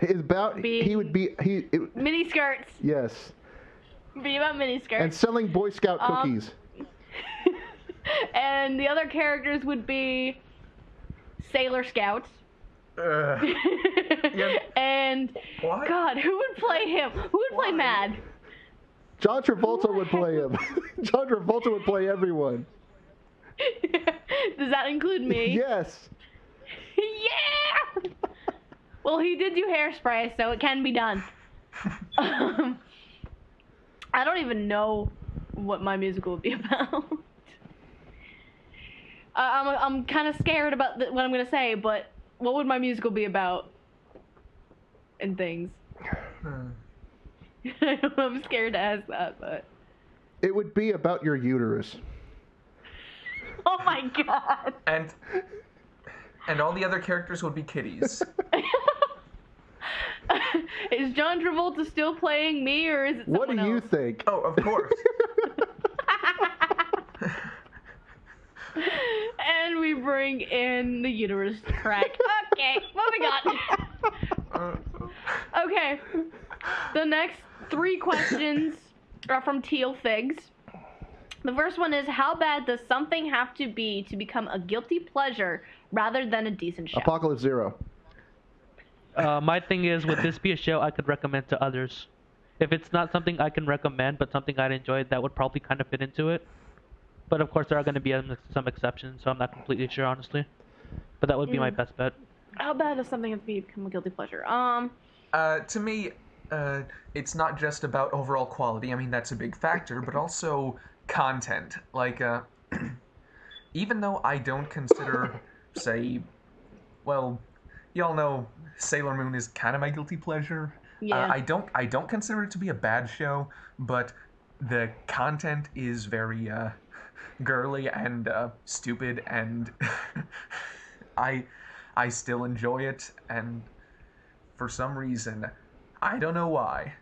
Mini skirts. Yes. Be about mini skirts. And selling Boy Scout cookies. And the other characters would be Sailor Scouts. Yeah. And What? God, who would play him? Who would play Mad? John Travolta would play him. John Travolta would play everyone. Does that include me? Yes. Yeah! Well, he did do Hairspray, so it can be done. I don't even know what my musical would be about. I'm kind of scared about what I'm going to say, but what would my musical be about? And things. I'm scared to ask that, but... It would be about your uterus. Oh my God! And all the other characters would be kitties. Is John Travolta still playing me, or is it someone What do you else? think? Oh, of course. And we bring in the uterus crack. Okay, moving on. Okay. The next 3 questions are from Teal Figs. The first one is, how bad does something have to be to become a guilty pleasure rather than a decent show? Apocalypse Zero. My thing is, would this be a show I could recommend to others? If it's not something I can recommend, but something I'd enjoy, that would probably kind of fit into it. But of course, there are going to be some exceptions, so I'm not completely sure, honestly. But that would be my best bet. How bad does something have to be to become a guilty pleasure? To me, it's not just about overall quality. I mean, that's a big factor, but also content. Like, even though I don't consider, say, well, y'all know Sailor Moon is kind of my guilty pleasure. Yeah. I don't consider it to be a bad show, but the content is very girly and stupid, and I still enjoy it, and for some reason, I don't know why.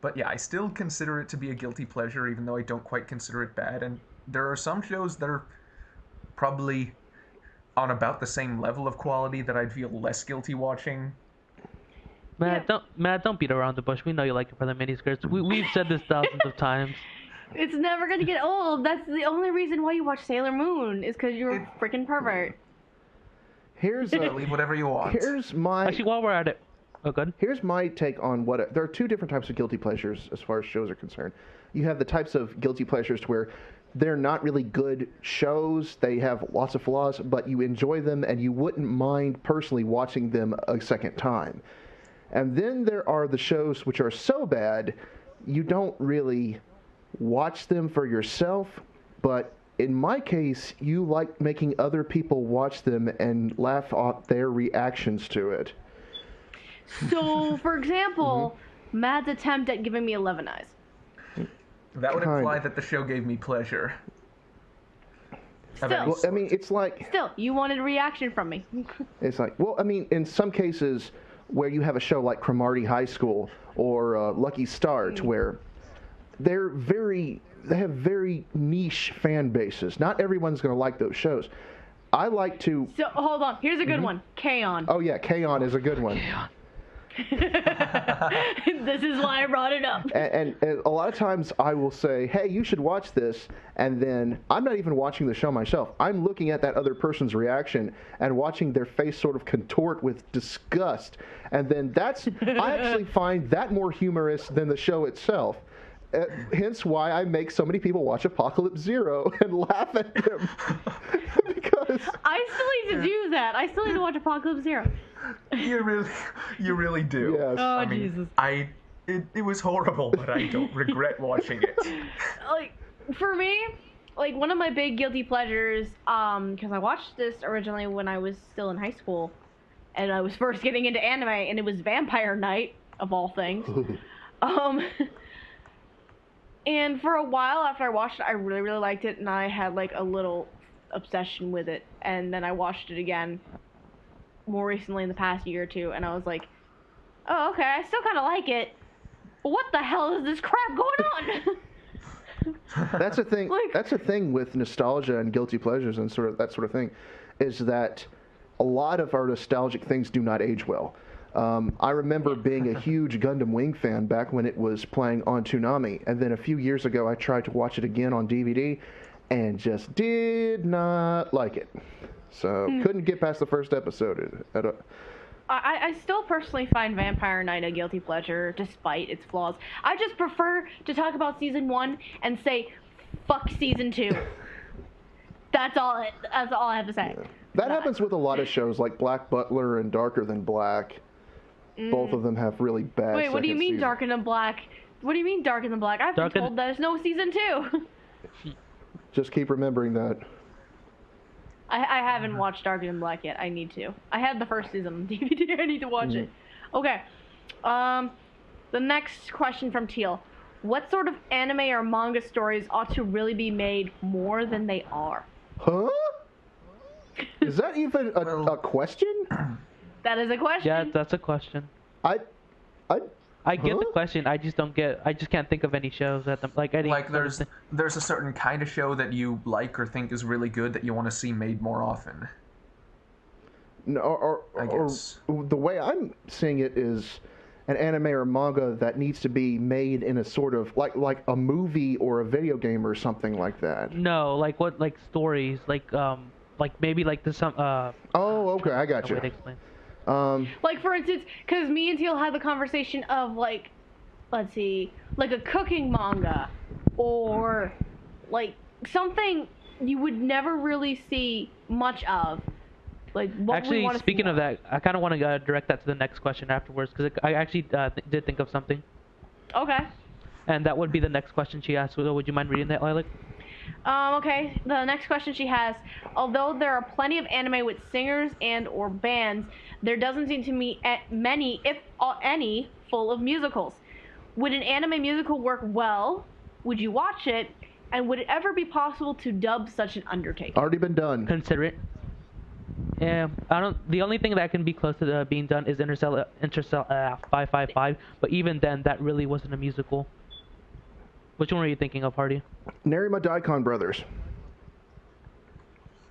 But yeah, I still consider it to be a guilty pleasure, even though I don't quite consider it bad. And there are some shows that are probably on about the same level of quality that I'd feel less guilty watching. Matt, don't beat around the bush. We know you like it for the miniskirts. We've said this thousands of times. It's never gonna get old. That's the only reason why you watch Sailor Moon, is because you're a freaking pervert. Here's Believe whatever you want. here's my Actually, while we're at it, oh, good. Here's my take on what there are 2 different types of guilty pleasures as far as shows are concerned. You have the types of guilty pleasures where they're not really good shows, they have lots of flaws, but you enjoy them and you wouldn't mind personally watching them a second time. And then there are the shows which are so bad you don't really watch them for yourself, but in my case, you like making other people watch them and laugh at their reactions to it. So, for example, Matt's attempt at giving me 11 eyes. That would imply that the show gave me pleasure. Still, Well, I mean, it's like... Still, you wanted a reaction from me. It's like, well, I mean, in some cases where you have a show like Cromartie High School or Lucky Start, where they have very niche fan bases. Not everyone's going to like those shows. I like to... So, hold on. Here's a good one. K-On! Oh, yeah, K-On! Is a good one. This is why I brought it up. And a lot of times I will say, hey, you should watch this, and then I'm not even watching the show myself. I'm looking at that other person's reaction and watching their face sort of contort with disgust. And then I actually find that more humorous than the show itself. Hence why I make so many people watch Apocalypse Zero and laugh at them. Because I still need to do that. I still need to watch Apocalypse Zero. You really do. Yes. Oh, I mean, Jesus. it was horrible, but I don't regret watching it. Like, for me, like, one of my big guilty pleasures, because I watched this originally when I was still in high school, and I was first getting into anime, and it was Vampire Night, of all things. And for a while after I watched it, I really, really liked it, and I had, like, a little obsession with it. And then I watched it again more recently in the past year or 2, and I was like, oh, okay, I still kind of like it, but what the hell is this crap going on? That's a thing. That's a thing with nostalgia and guilty pleasures and sort of that sort of thing, is that a lot of our nostalgic things do not age well. I remember being a huge Gundam Wing fan back when it was playing on Toonami, and then a few years ago I tried to watch it again on DVD and just did not like it. So couldn't get past the first episode. I still personally find Vampire Night a guilty pleasure, despite its flaws. I just prefer to talk about season 1 and say, fuck season 2. That's all I have to say. Yeah. That happens with a lot of shows like Black Butler and Darker Than Black. Both of them have really bad. Wait, what do you mean season. Darker Than Black? What do you mean Darker Than Black? I've been told there's no season 2. Just keep remembering that. I haven't watched Darker Than Black yet. I need to. I had the first season on DVD. I need to watch it. Okay. The next question from Teal. What sort of anime or manga stories ought to really be made more than they are? Huh? Is that even a question? That is a question. Yeah, that's a question. I get the question. I just can't think of any shows that there's a certain kind of show that you like or think is really good that you want to see made more often. No, I guess. the way I'm seeing it is an anime or manga that needs to be made in a sort of like a movie or a video game or something like that. No, like what, like stories, like maybe like the some. Oh, okay, I got No you. way to explain. Like, for instance, because me and Teal had the conversation of, like, let's see, like a cooking manga, or, like, something you would never really see much of. Like, what we Actually, want to speaking see of that, I kind of want to direct that to the next question afterwards, because I actually did think of something. Okay. And that would be the next question she asked. So would you mind reading that, Lilac? Okay, the next question she has, although there are plenty of anime with singers and or bands, there doesn't seem to be many, if any, full of musicals. Would an anime musical work well? Would you watch it? And would it ever be possible to dub such an undertaking? Already been done. Consider it. Yeah, I don't. The only thing that can be close to being done is Interstellar 555. But even then, that really wasn't a musical. Which one were you thinking of, Hardy? Nerima Daikon Brothers.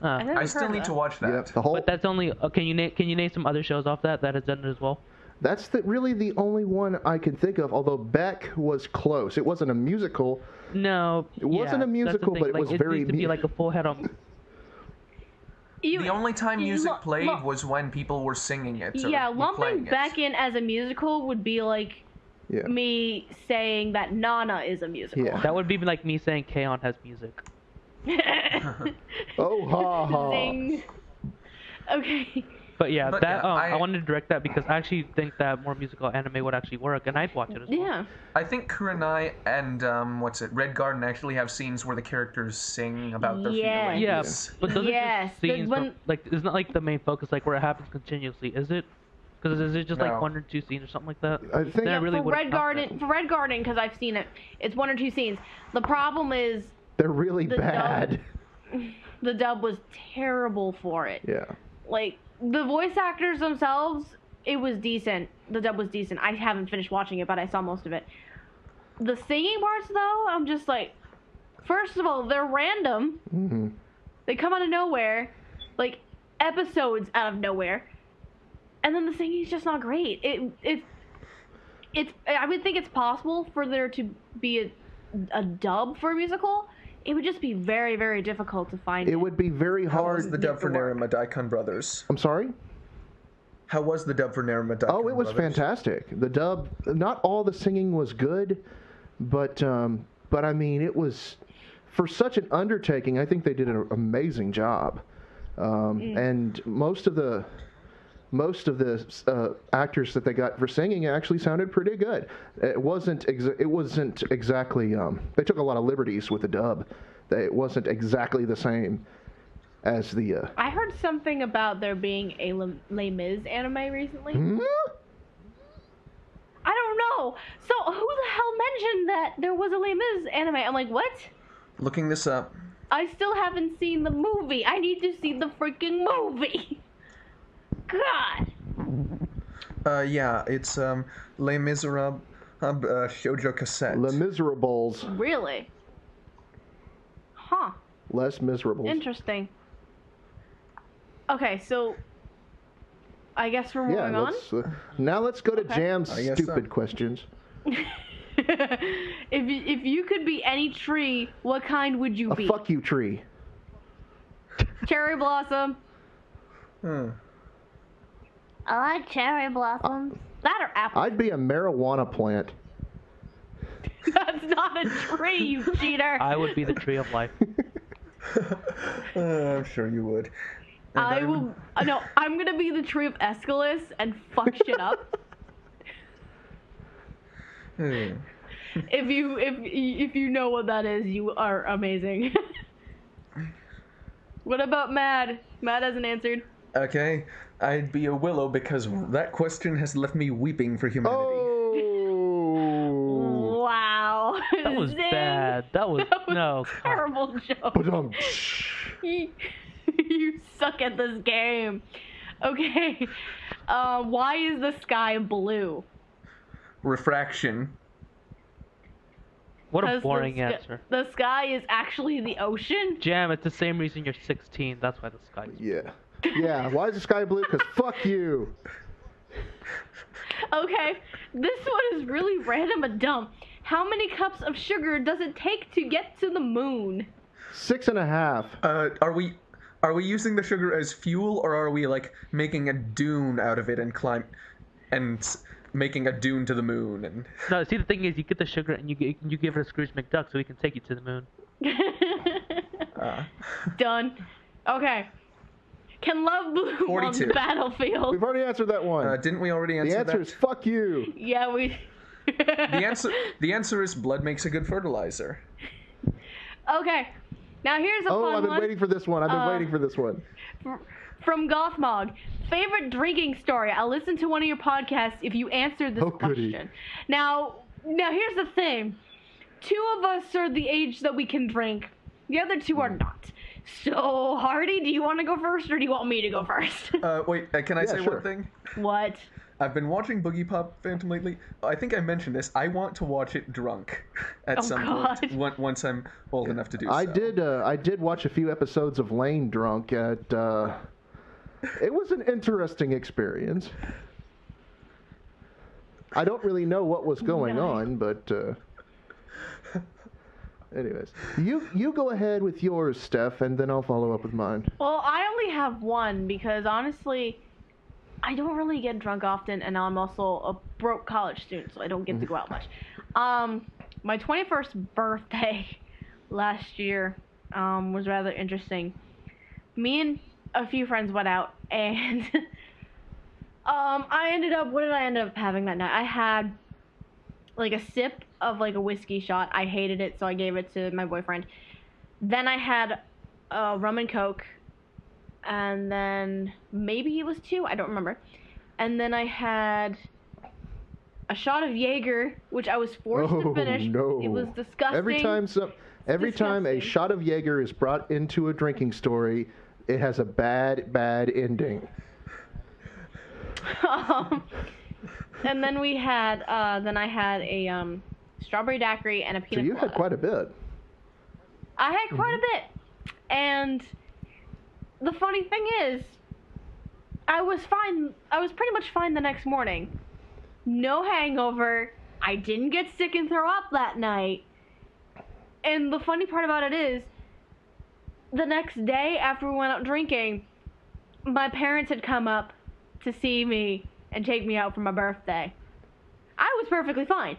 I still need to watch that. Yep, the whole. But that's only. Can you name some other shows off that has done it as well? That's really the only one I can think of. Although Beck was close. It wasn't a musical. No. It wasn't a musical, but it was very. It needs to be like a full head on. The only time music played was when people were singing it. Or Yeah, playing lumping it. back in as a musical would be like me saying that Nana is a musical. Yeah. That would be like me saying K-On has music. Oh, ha ha. Zing. Okay. But yeah, But that yeah, I wanted to direct that because I actually think that more musical anime would actually work, and I'd watch it as well. Yeah. I think Kurenai and Red Garden actually have scenes where the characters sing about their Yes. feelings. Yeah, but those are Yes, just scenes. when- Like, it's not like the main focus, like where it happens continuously, is it? Because is it just like No. one or two scenes or something like that? I think Then I really for wouldn't Red count Garden, for Red Garden, because I've seen it, it's one or two scenes. The problem is they're really the bad. the dub was terrible for it. Yeah. Like, the voice actors themselves, it was decent. The dub was decent. I haven't finished watching it, but I saw most of it. The singing parts, though, I'm just like, first of all, they're random. Mm-hmm. They come out of nowhere, like episodes out of nowhere, and then the singing's just not great. It's I would think it's possible for there to be a dub for a musical. It would just be very, very difficult to find. It would be very How hard. was the dub for Nerima Daikon Brothers? I'm sorry? How was the dub for Nerima Daikon Oh, it was Brothers? fantastic. The dub, not all the singing was good, but I mean, it was, for such an undertaking, I think they did an amazing job. And most of the actors that they got for singing actually sounded pretty good. It wasn't exactly. They took a lot of liberties with the dub. It wasn't exactly the same as the. I heard something about there being a Les Mis anime recently. Hmm? I don't know. So who the hell mentioned that there was a Les Mis anime? I'm like, what? Looking this up. I still haven't seen the movie. I need to see the freaking movie. God. Yeah, it's Les Miserables shoujo cassette. Les Miserables. Really? Huh. Less Miserables. Interesting. Okay, so I guess we're moving on. Now let's go to Okay. Jam's I guess stupid so. questions. if you could be any tree, what kind would you A be? fuck you tree. Cherry blossom. I like cherry blossoms. That or apple. I'd be a marijuana plant. That's not a tree, you cheater. I would be the tree of life. I'm sure you would. And I will. No, I'm gonna be the tree of Aeschylus and fuck shit up. If you know what that is, you are amazing. What about Mad? Mad hasn't answered. Okay, I'd be a willow because that question has left me weeping for humanity. Oh. Wow. That was Zing. bad. That was no. a terrible joke. Ba-dum. You suck at this game. Okay. Why is the sky blue? Refraction. What a 'Cause boring the answer. The sky is actually the ocean. Jam, it's the same reason you're 16. That's why the sky is. Yeah. Yeah, why is the sky blue? Because fuck you. Okay, this one is really random and dumb. How many cups of sugar does it take to get to the moon? 6.5. Are we using the sugar as fuel, or are we like making a dune out of it and making a dune to the moon? And No, see, the thing is, you get the sugar and you give it a Scrooge McDuck so he can take you to the moon. Done. Okay. Can love bloom 42. on the battlefield? We've already answered that one. Didn't we already answer that? The answer is fuck you. Yeah, we... The answer is blood makes a good fertilizer. Okay. Now here's a fun one. I've been waiting for this one. From Gothmog. Favorite drinking story? I'll listen to one of your podcasts if you answer this question. Goody. Now here's the thing. 2 of us are the age that we can drink. The other 2 are not. So, Hardy, do you want to go first, or do you want me to go first? Wait, can I say sure. one thing? What? I've been watching Boogie Pop Phantom lately. I think I mentioned this. I want to watch it drunk at some point once I'm old enough to do so. I did watch a few episodes of Lane drunk. It was an interesting experience. I don't really know what was going on, but anyways, you go ahead with yours, Steph, and then I'll follow up with mine. Well, I only have one because honestly, I don't really get drunk often, and I'm also a broke college student, so I don't get to go out much. My 21st birthday last year was rather interesting. Me and a few friends went out, and what did I end up having that night? I had like a sip of like a whiskey shot. I hated it, so I gave it to my boyfriend. Then I had rum and coke, and then maybe it was 2, I don't remember. And then I had a shot of Jaeger, which I was forced to finish. No. It was disgusting. Every time a shot of Jaeger is brought into a drinking story, it has a bad ending. And then we had, I had a strawberry daiquiri and a peanut So you colada. had quite a bit. I had quite a bit. And the funny thing is, I was fine. I was pretty much fine the next morning. No hangover. I didn't get sick and throw up that night. And the funny part about it is, the next day after we went out drinking, my parents had come up to see me and take me out for my birthday. I was perfectly fine.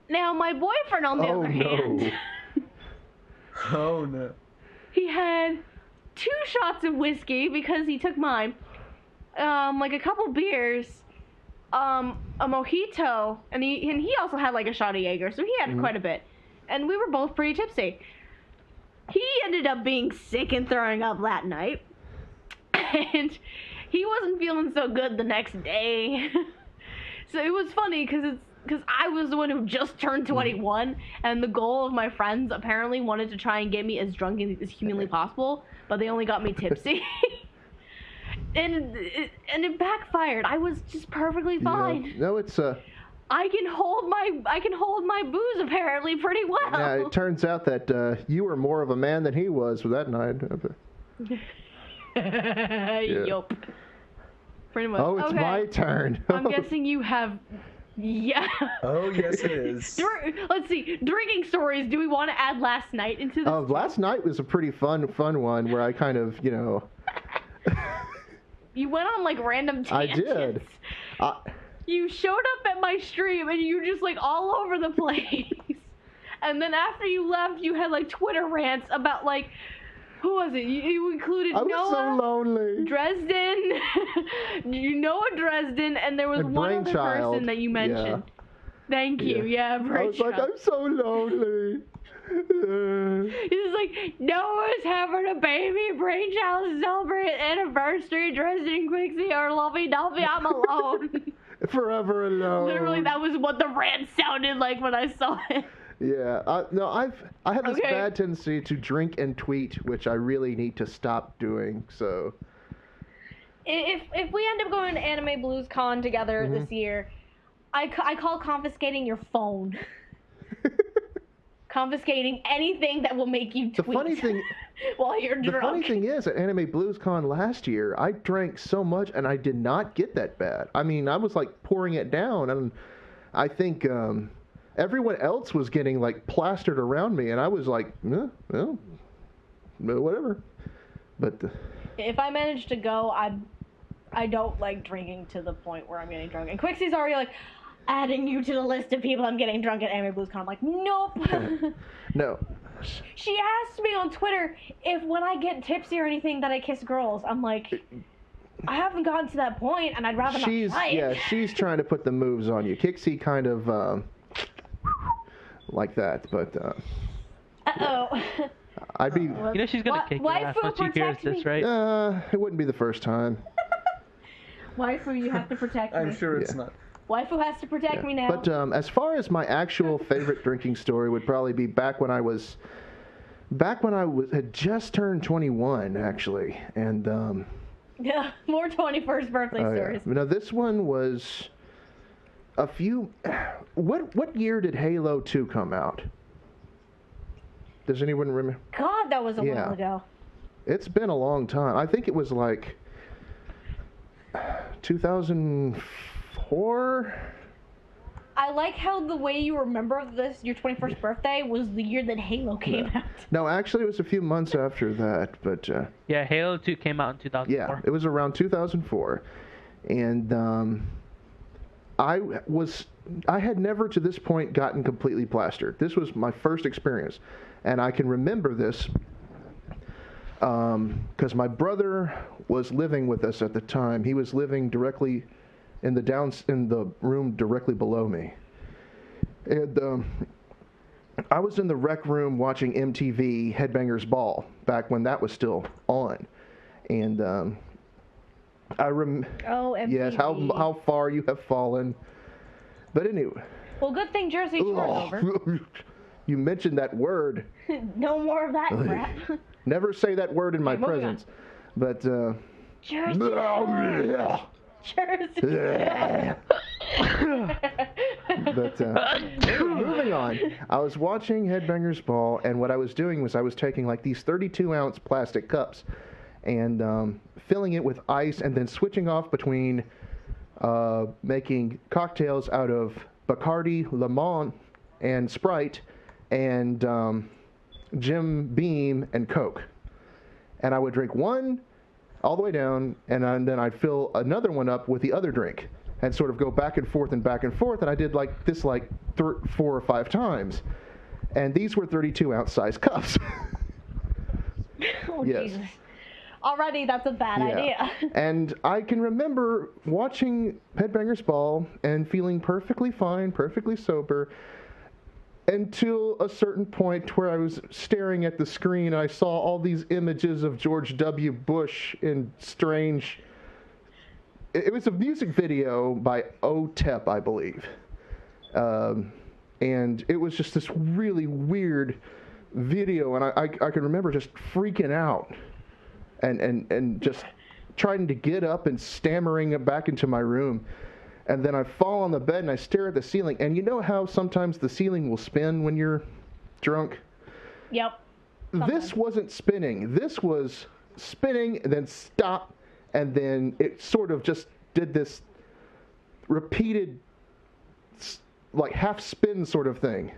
Now, my boyfriend, on the other hand... Oh, no. He had 2 shots of whiskey because he took mine, like a couple beers, a mojito, and he also had like a shot of Jaeger, so he had quite a bit. And we were both pretty tipsy. He ended up being sick and throwing up that night, and he wasn't feeling so good the next day. So it was funny because I was the one who just turned 21, and the goal of my friends apparently wanted to try and get me as drunk as humanly possible, but they only got me tipsy. and it backfired. I was just perfectly fine. No, it's I can hold my booze apparently pretty well. Yeah, it turns out that you were more of a man than he was for that night. Yup. Pretty much. Oh, it's my turn. I'm guessing you have. Yeah. Oh, yes, it is. Let's see. Drinking stories. Do we want to add last night into this? Last night was a pretty fun one where I kind of, You went on like random tangents. I did. You showed up at my stream and you were just like all over the place. And then after you left, you had like Twitter rants about like, who was it? You included Noah. I was so lonely. Dresden. Noah Dresden, and there was one other person that you mentioned. Yeah. Thank you. Yeah, I was like, I'm so lonely. He's like, Noah's having a baby, Brainchild is celebrating anniversary, Dresden Quixie are lovey-dovey, I'm alone. Forever alone. Literally, that was what the rant sounded like when I saw it. Yeah, I have this bad tendency to drink and tweet, which I really need to stop doing. So, if we end up going to Anime Blues Con together this year, I call confiscating your phone. confiscating anything that will make you tweet. The funny thing, while you're drunk. The funny thing is, at Anime BluesCon last year, I drank so much and I did not get that bad. I mean, I was like pouring it down, and I think everyone else was getting like plastered around me, and I was like, well, whatever. But if I manage to go, I don't like drinking to the point where I'm getting drunk. And Quixie's already like adding you to the list of people I'm getting drunk at Anime BluesCon. I'm like, nope. No. She asked me on Twitter if when I get tipsy or anything that I kiss girls. I'm like, I haven't gotten to that point, and I'd rather not try it. Yeah, she's trying to put the moves on you. Kixie kind of like that, but uh-oh. yeah. I'd be. You know she's gonna kick your ass when she hears this, right? It wouldn't be the first time. Waifu, you have to protect me. I'm sure it's not. Waifu has to protect me now. But as far as my actual favorite drinking story would probably be back when I had just turned 21, actually, and yeah, more 21st birthday stories. Yeah. Now this one was a few. What year did Halo 2 come out? Does anyone remember? God, that was a while ago. It's been a long time. I think it was like 2004. I like how the way you remember this, your 21st birthday, was the year that Halo came out. No, actually, it was a few months after that, but... yeah, Halo 2 came out in 2004. Yeah, it was around 2004, and I had never to this point gotten completely plastered. This was my first experience, and I can remember this because my brother was living with us at the time. He was living directly in the room directly below me, and I was in the rec room watching MTV Headbangers Ball back when that was still on, and oh, MTV. Yes, how far you have fallen. But anyway. Well, good thing Jersey Shore's over. You mentioned that word. No more of that crap. Never say that word in my presence. But Jersey Shore. Jersey. But moving on, I was watching Headbangers Ball, and what I was doing was I was taking like these 32-ounce plastic cups and filling it with ice, and then switching off between making cocktails out of Bacardi, Lemon, and Sprite, and Jim Beam and Coke. And I would drink one all the way down, and then I'd fill another one up with the other drink, and sort of go back and forth, and I did like this 4 or 5 times. And these were 32-ounce size cups. Oh, yes. Jesus. Already, that's a bad idea. And I can remember watching Headbangers Ball and feeling perfectly fine, perfectly sober, until a certain point where I was staring at the screen and I saw all these images of George W. Bush in strange... It was a music video by OTEP, I believe. And it was just this really weird video, and I can remember just freaking out. And just trying to get up and stammering back into my room. And then I fall on the bed and I stare at the ceiling. And you know how sometimes the ceiling will spin when you're drunk? Yep. This wasn't spinning. This was spinning and then stop. And then it sort of just did this repeated, like, half spin sort of thing.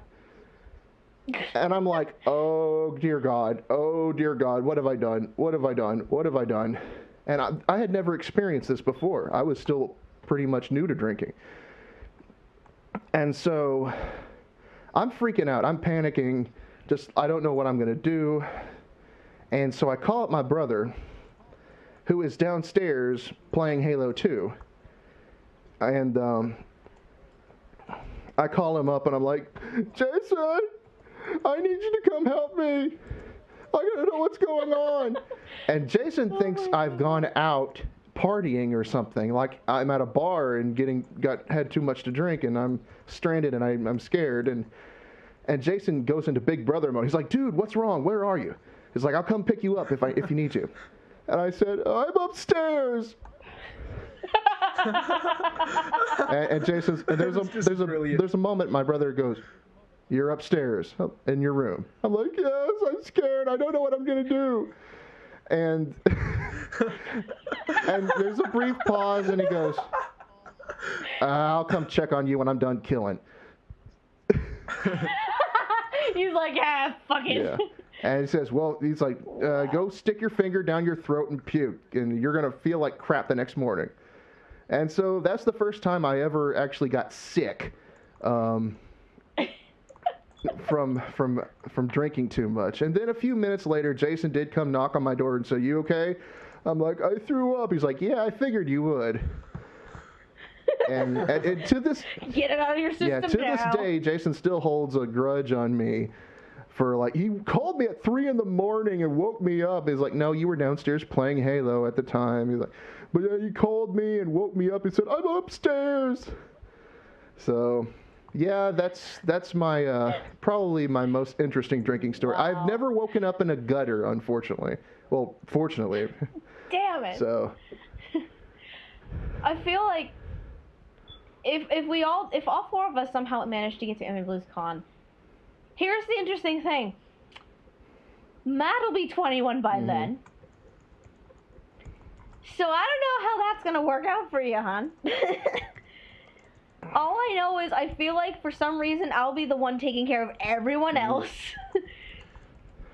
And I'm like, oh dear God, what have I done? What have I done? What have I done? And I had never experienced this before. I was still pretty much new to drinking. And so I'm freaking out. I'm panicking. I don't know what I'm going to do. And so I call up my brother, who is downstairs playing Halo 2. And I call him up and I'm like, Jason, I need you to come help me. I gotta know what's going on. And Jason thinks I've gone out partying or something. Like I'm at a bar and had too much to drink and I'm stranded and I'm scared. And Jason goes into Big Brother mode. He's like, dude, what's wrong? Where are you? He's like, I'll come pick you up if you need to. And I said, I'm upstairs. and Jason's and there's a moment my brother goes, You're upstairs in your room. I'm like, yes, I'm scared. I don't know what I'm going to do. And and there's a brief pause, and he goes, I'll come check on you when I'm done killing. He's like, fuck it. Yeah. And he says, well, he's like, go stick your finger down your throat and puke, and you're going to feel like crap the next morning. And so that's the first time I ever actually got sick from drinking too much. And then a few minutes later, Jason did come knock on my door and say, you okay? I'm like, I threw up. He's like, yeah, I figured you would. And to this... Get it out of your system Yeah, to this day, Jason still holds a grudge on me for, like, he called me at 3 in the morning and woke me up. He's like, no, you were downstairs playing Halo at the time. He's like, but yeah, he called me and woke me up and said, I'm upstairs. So... yeah, that's my probably my most interesting drinking story. Wow. I've never woken up in a gutter, unfortunately. Well, fortunately. Damn it. So I feel like if all 4 of us somehow managed to get to Anime Blues Con, here's the interesting thing. Matt will be 21 by then. So I don't know how that's gonna work out for you, hon. All I know is I feel like for some reason I'll be the one taking care of everyone else.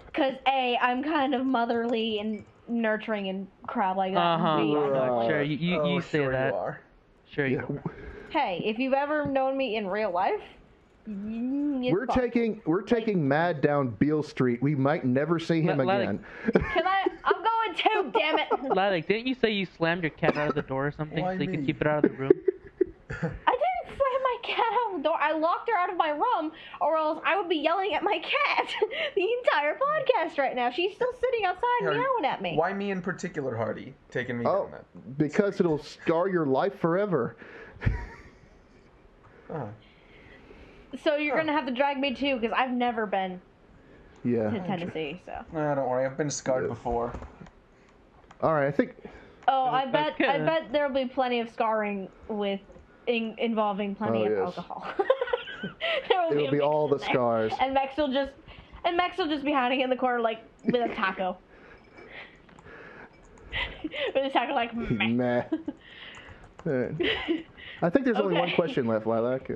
Because I'm kind of motherly and nurturing and crap like that. Sure, you say sure that. You are. Sure you are. Hey, if you've ever known me in real life, we're taking Mad down Beale Street. We might never see him again. I'm going too, damn it. Lilac, didn't you say you slammed your cat out of the door or something so you could keep it out of the room? I didn't slam my cat out of the door. I locked her out of my room, or else I would be yelling at my cat the entire podcast right now. She's still sitting outside meowing at me. Why me in particular, Hardy, taking me down that? Because it'll scar your life forever. So you're going to have to drag me too, because I've never been to Tennessee, so. No, don't worry. I've been scarred before. All right, I think... Oh, I bet there'll be plenty of scarring with involving plenty of alcohol. It'll be all the scars. And Mex will just be hiding in the corner like with a taco. With a taco like meh. I think there's only one question left, Lilac.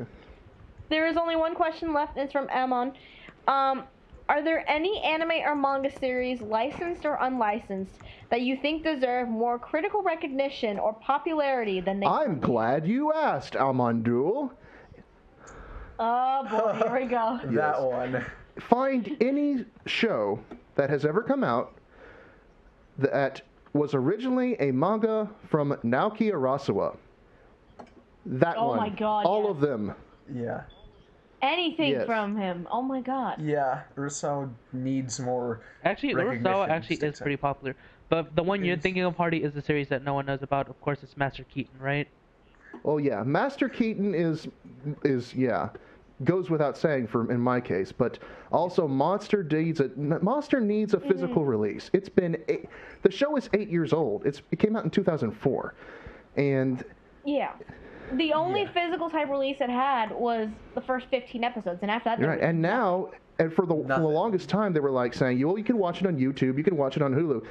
There is only one question left, and it's from Amon. Are there any anime or manga series, licensed or unlicensed, that you think deserve more critical recognition or popularity than they... I'm glad you asked, Almondul. Oh boy, here we go. That one. Find any show that has ever come out that was originally a manga from Naoki Arakawa. That one. Oh my god, all of them. Yeah. Anything from him. Oh my god. Yeah, Urasawa needs more Urasawa actually is pretty popular. But the one you're thinking of, Hardy, is the series that no one knows about. Of course, it's Master Keaton, right? Oh yeah, Master Keaton is goes without saying in my case. But also, Monster needs a physical release. It's been the show is 8 years old. It came out in 2004, and yeah. The only physical type release it had was the first 15 episodes, and after that... Right, and now, for the longest time, they were like saying, you can watch it on YouTube, you can watch it on Hulu.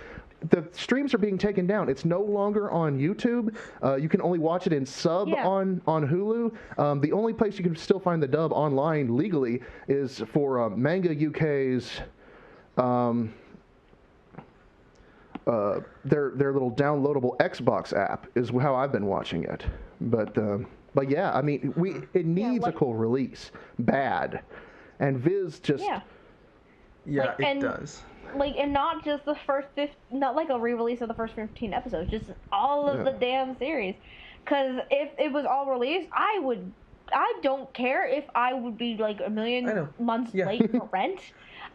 The streams are being taken down. It's no longer on YouTube. You can only watch it in sub on Hulu. The only place you can still find the dub online legally is for Manga UK's... their little downloadable Xbox app is how I've been watching it. But yeah, I mean, it needs a cool release, bad, and Viz just it does. Like, and not just the first not like a re-release of the first 15 episodes, just all of the damn series. Because if it was all released, I don't care if I would be like a million months late for rent.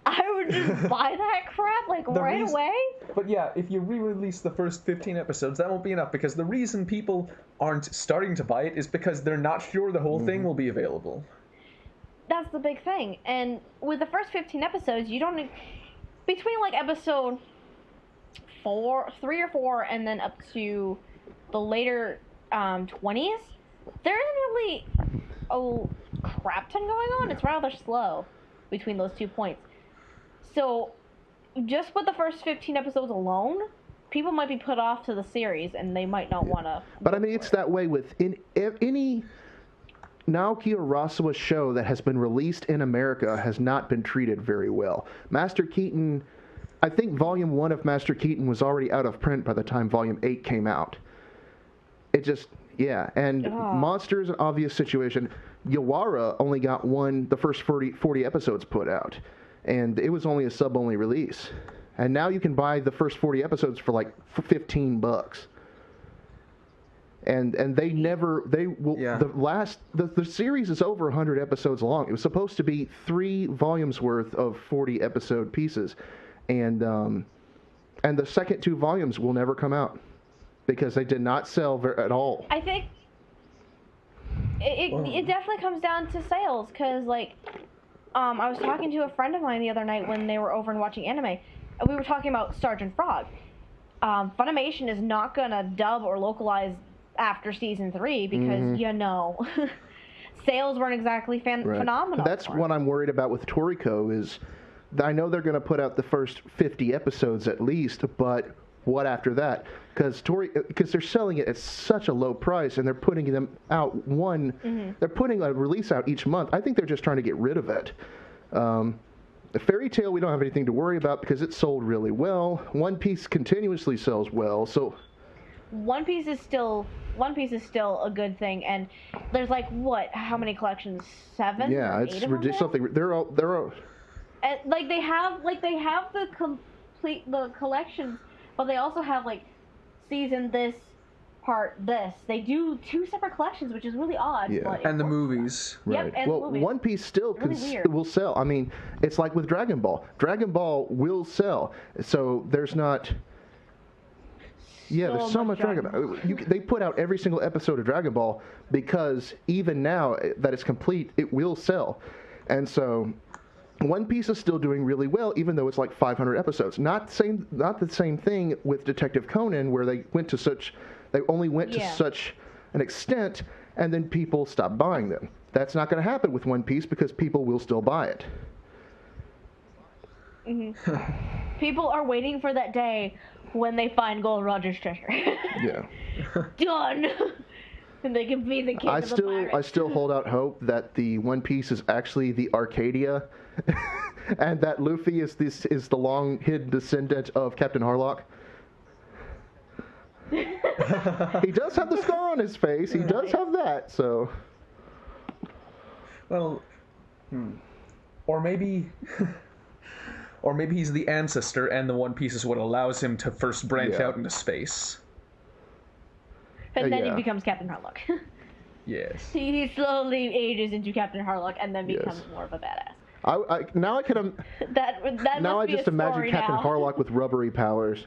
I would just buy that crap right away. But yeah, if you re-release the first 15 episodes, that won't be enough, because the reason people aren't starting to buy it is because they're not sure the whole thing will be available. That's the big thing. And with the first 15 episodes, you don't... Between like episode 3 or 4 and then up to the later 20s, there isn't really crap ton going on. It's rather slow between those 2 points. So, just with the first 15 episodes alone, people might be put off to the series, and they might not want to. But I mean, it's that way with any Naoki Urasawa show that has been released in America has not been treated very well. Master Keaton, I think Volume 1 of Master Keaton was already out of print by the time Volume 8 came out. It just, yeah. And Monsters, an obvious situation. Yawara only got the first 40 episodes put out. And it was only a sub-only release. And now you can buy the first 40 episodes for like $15. And they will. Yeah. The series is over 100 episodes long. It was supposed to be 3 volumes worth of 40 episode pieces, and the second 2 volumes will never come out because they did not sell at all. I think it definitely comes down to sales, because like I was talking to a friend of mine the other night when they were over and watching anime, and we were talking about Sergeant Frog. Funimation is not gonna dub or localize after season 3 because sales weren't exactly phenomenal. That's what I'm worried about with Toriko is I know they're going to put out the first 50 episodes at least, but what after that? Because they're selling it at such a low price and they're putting them out they're putting a release out each month. I think they're just trying to get rid of it. The Fairy Tail we don't have anything to worry about because it sold really well. One Piece continuously sells well, so One Piece is still a good thing, and there's like how many collections? 7? Yeah, or it's 8 of them ridiculous. now? Something they're all. And, they have the collections, but they also have like season this, part this. They do 2 separate collections, which is really odd. Yeah. But And the movies. Right. Yep, and well, movies. One Piece still Really will sell. I mean, it's like with Dragon Ball. Dragon Ball will sell. So there's not. Yeah, there's so much Dragon Ball. They put out every single episode of Dragon Ball because even now that it's complete, it will sell. And so One Piece is still doing really well, even though it's like 500 episodes. Not the same thing with Detective Conan, where they only went to such an extent, and then people stopped buying them. That's not going to happen with One Piece because people will still buy it. People are waiting for that day when they find Gold Roger's treasure. Yeah. Done. And they can be the king of the pirates. I still hold out hope that the One Piece is actually the Arcadia, and that Luffy is the long hidden descendant of Captain Harlock. He does have the scar on his face. He does have that. So. Well, Or maybe he's the ancestor and the One Piece is what allows him to first branch out into space. And then he becomes Captain Harlock. Yes. He slowly ages into Captain Harlock and then becomes more of a badass. Now I can. That Now I must be just a imagine story Captain now. Harlock with rubbery powers.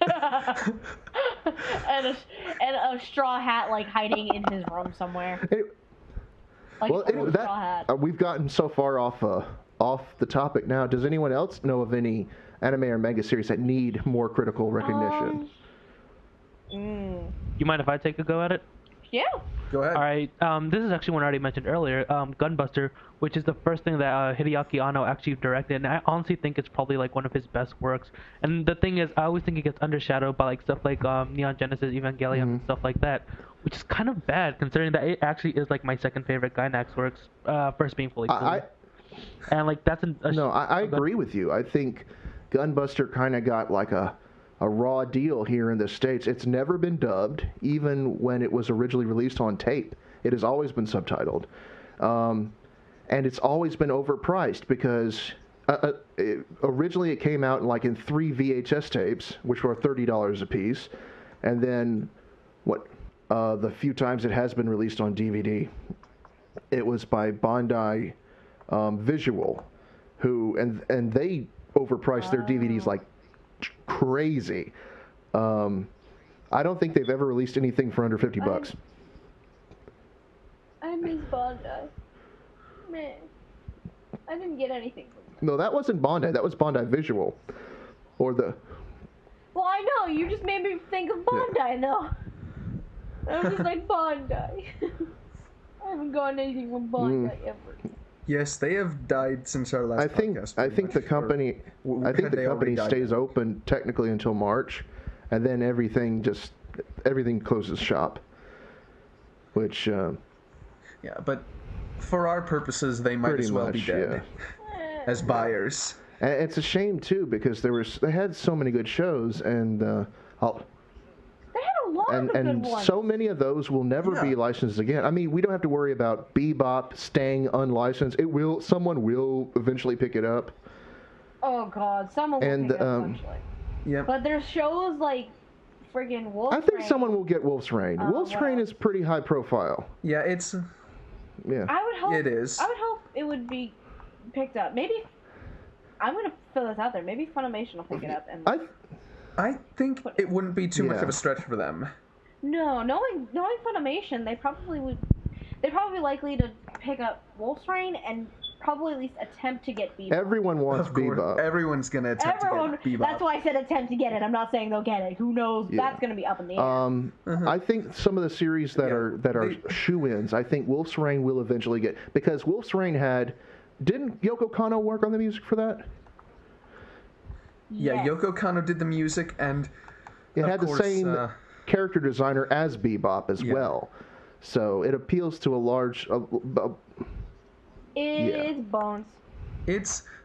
and a straw hat like hiding in his room somewhere. Like Well, a little straw hat. we've gotten so far off the topic now. Does anyone else know of any anime or manga series that need more critical recognition? You mind if I take a go at it? Yeah. go ahead. All right. This is actually one I already mentioned earlier. Gunbuster, which is the first thing that Hideaki Anno actually directed, and I honestly think it's probably like one of his best works. And the thing is, I always think it gets undershadowed by like stuff like Neon Genesis Evangelion and stuff like that, which is kind of bad considering that it actually is like my second favorite Gainax works, first being Fully Cooley. And like that's I agree with you. I think Gunbuster kind of got like a raw deal here in the States. It's never been dubbed, even when it was originally released on tape. It has always been subtitled. And it's always been overpriced because originally it came out like in 3 VHS tapes, which were $30 a piece. And then the few times it has been released on DVD, it was by Bandai Visual, and they overpriced their DVDs like crazy. I don't think they've ever released anything for under $50. I miss Bandai. Man, I didn't get anything from them. No, that wasn't Bandai. That was Bandai Visual, or the. Well, I know. You just made me think of Bandai, though. I was just like, Bandai. haven't gotten anything from Bandai ever. Yes, they have died since our last podcast. I think the company stays open technically until March, and then everything closes shop. Which yeah, but for our purposes, they might as well be dead as buyers. And it's a shame too because they had so many good shows, and They had a lot of good ones. So many of those will never be licensed again. I mean, we don't have to worry about Bebop staying unlicensed. Someone will eventually pick it up. Oh God, someone will pick it up eventually. Yeah. But there's shows like friggin' Wolf's Rain. I think someone will get Wolf's Rain. Wolf's Rain is pretty high profile. Yeah, it's. Yeah. I would hope it is. I would hope it would be picked up. Maybe I'm gonna throw this out there. Maybe Funimation will pick it up. And I think it wouldn't be too much of a stretch for them. No, knowing Funimation, they probably would. They're probably likely to pick up Wolf's Rain and probably at least attempt to get Bebop. Everyone wants Bebop. Everyone's gonna attempt to get Bebop. That's why I said attempt to get it. I'm not saying they'll get it. Who knows? Yeah. That's gonna be up in the air. I think some of the series that are shoe-ins, I think Wolf's Rain will eventually get, because Wolf's Rain didn't Yoko Kanno work on the music for that? Yeah, Yoko Kanno did the music, and it had the same character designer as Bebop as well. So it appeals to a large. It's Bones.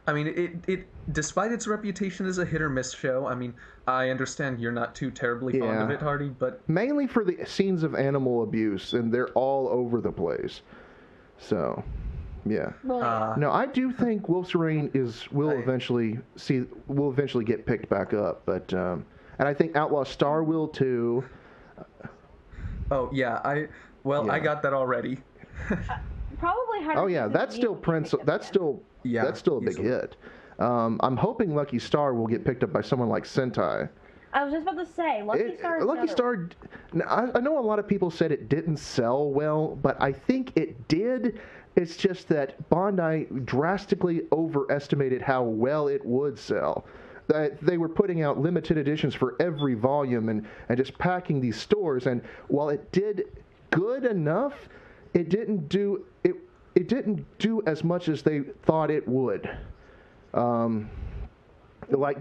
I mean, it despite its reputation as a hit or miss show. I mean, I understand you're not too terribly fond of it, Hardy, but mainly for the scenes of animal abuse, and they're all over the place. So, yeah. No, I do think Wolf's Rain will eventually get picked back up, but and I think Outlaw Star will too. Oh yeah, I got that already. Probably. Oh yeah, that's still That's still a big hit. I'm hoping Lucky Star will get picked up by someone like Sentai. I was just about to say Lucky Star. I know a lot of people said it didn't sell well, but I think it did. It's just that Bandai drastically overestimated how well it would sell. That they were putting out limited editions for every volume and just packing these stores. And while it did good enough, it didn't do as much as they thought it would.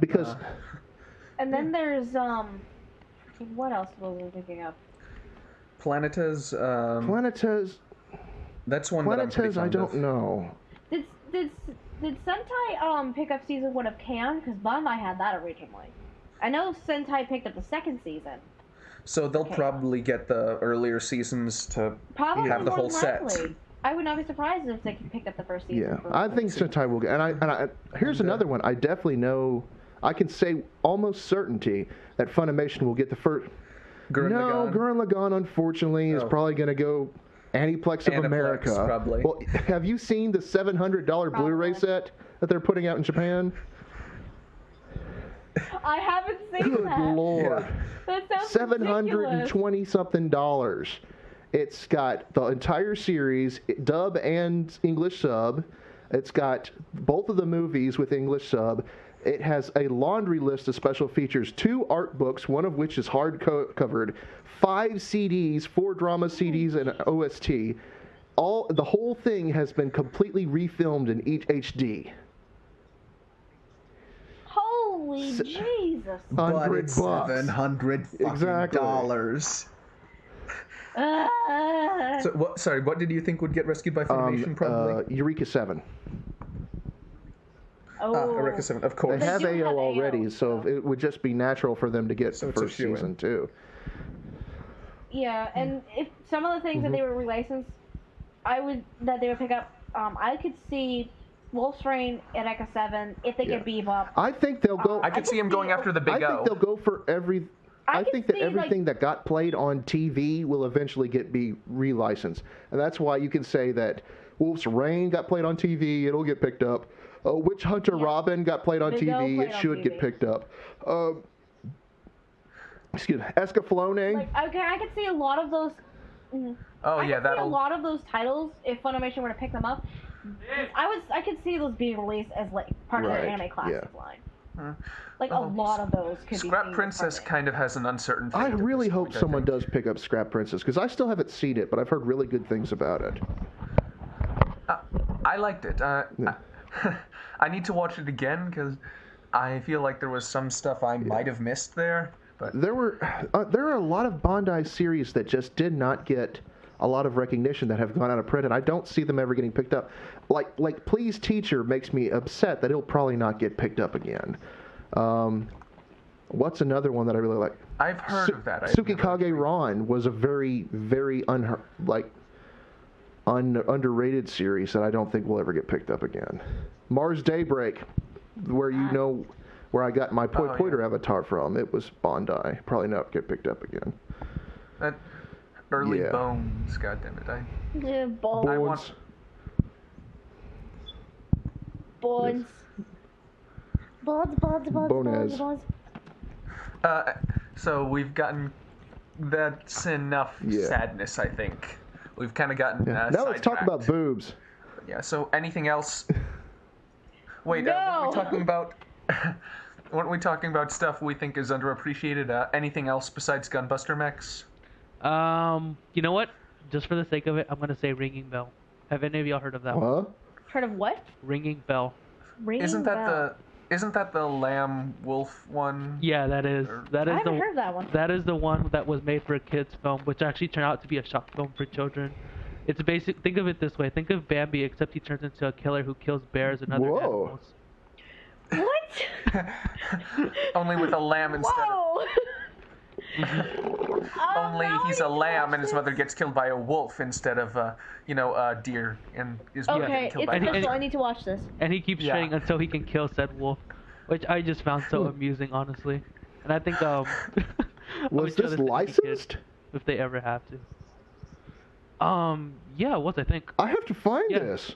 Because. And then there's what else was we picking up? Planetes. Planetes. That's one that I'm pretty fond I don't know. Did Sentai pick up season 1 of Can? Because Bandai had that originally. I know Sentai picked up the second season. So they'll probably get the earlier seasons to have the whole set. I would not be surprised if they picked up the first season. Yeah, I think Sentai will get. And here's another one. I definitely know. I can say almost certainty that Funimation will get the first. Gurren Lagann, unfortunately, is probably going to go Aniplex of America. Probably. Well, have you seen the $700 Blu-ray set that they're putting out in Japan? I haven't seen Good that. Lord. That sounds $720-something. It's got the entire series, dub and English sub. It's got both of the movies with English sub. It has a laundry list of special features, 2 art books, one of which is hard-covered, 5 CDs, 4 drama CDs, and an OST. The whole thing has been completely refilmed in HD. Holy Jesus! $100. $700 So what did you think would get rescued by Funimation? Probably Eureka 7. Eureka 7, of course. They have AO already, so it would just be natural for them to get the first season too. Yeah, and if some of the things that they were relicensed, that they would pick up, I could see Wolf's Rain, Eureka 7, if they get Bebop. I think they'll go. I could see them going after the big O. I think they'll go for every. I think that everything that got played on TV will eventually be relicensed, and that's why you can say that Wolf's Rain got played on TV. It'll get picked up. Witch Hunter Robin got played on TV. It should get picked up. Excuse me, Escaflowne. I could see a lot of those. A lot of those titles, if Funimation were to pick them up, I could see those being released as part of their anime classic line. Like a lot of those could be. Scrap Princess kind of has an uncertain fate. I at really this hope point, I someone think. does pick up Scrap Princess, because I still haven't seen it, but I've heard really good things about it. I liked it. I need to watch it again because I feel like there was some stuff I might have missed there. But There are a lot of Bandai series that just did not get a lot of recognition that have gone out of print, and I don't see them ever getting picked up. Like Please Teacher makes me upset that it'll probably not get picked up again. What's another one that I really like? I've heard of that. Tsukikage Ron was a very, very underrated series that I don't think will ever get picked up again. Mars Daybreak, where I got my Pointer avatar from, it was Bandai. Probably not get picked up again. That early Yeah. Bones, goddammit. Yeah, balls. I want- Bones. Bonez. So we've gotten that's enough Yeah. sadness, I think. We've kind of gotten Now let's talk about sidetracked. boobs. Yeah. So anything else? Wait, No. weren't we talking about? Weren't we talking about stuff we think is underappreciated? Anything else besides Gunbuster Mechs? You know what? Just for the sake of it, I'm gonna say Ringing Bell. Have any of y'all heard of that one? Huh? Heard of what? Ringing Bell. Ringing Isn't that bell. the lamb wolf one? Yeah, that is. That I is haven't the. heard of that one. That is the one that was made for a kids film, which actually turned out to be a shock film for children. It's basic. Think of it this way. Think of Bambi, except he turns into a killer who kills bears and other Whoa. animals. What? Only with a lamb instead. Whoa! Only now I he's need a to lamb watch and his mother gets killed by a wolf instead of a deer and is Okay, getting it's killed by official. and- I need to watch this. And he keeps Yeah. training until he can kill said wolf, which I just found so amusing, honestly. And I think I would Was show this to any kid licensed? if they ever have to. Yeah, it was, I think. I have to find Yeah. this.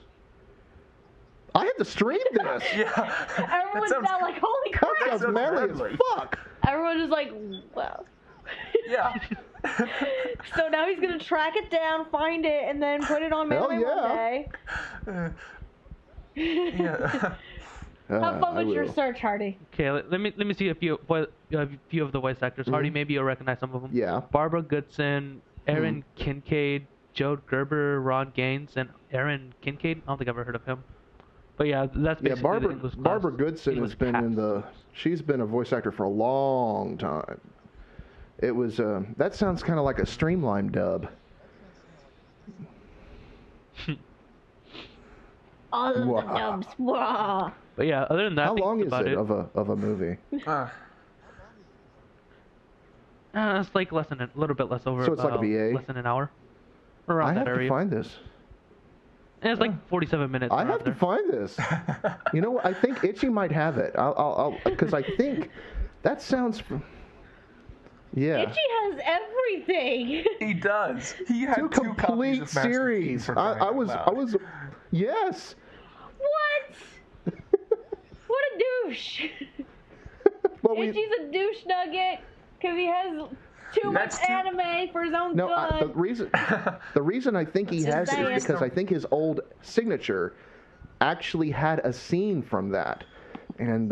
I have to stream this. Yeah. Everyone's sounds- now like, holy crap! That sounds sounds manly deadly. as fuck. Everyone is like, wow. Yeah. So now he's gonna track it down, find it, and then put it on Hell Melee yeah. one day. Yeah. Have fun I with your will. search, Hardy. Okay, let me see a few of the voice actors. Hardy, maybe you'll recognize some of them. Yeah. Barbara Goodson, Aaron Kincaid, Joe Gerber, Ron Gaines, and Aaron Kincaid. I don't think I've ever heard of him. But yeah, that's Yeah, basically the English Barbara class. Goodson English has been cast. in the. She's been a voice actor for a long time. It was that sounds kind of like a Streamline dub. All of the Wow. dubs. Wow. But yeah, other than that, I How think long that's is about it of a movie? It's like a little bit less over. So it's like a VA? Less than an hour. Around I that have area. to find this. And it's like 47 minutes. I around have to there. find this. You know what? I think Itchy might have it. I'll because I think that sounds. Yeah. Itchy has everything. He does. He had Two two copies complete of Master Chief series. for crying I out was loud. yes. What? What a douche. But Itchy's a douche nugget because he has too much That's too- anime for his own No, the good. reason I think he Just has it saying. is because I think his old signature actually had a scene from that, and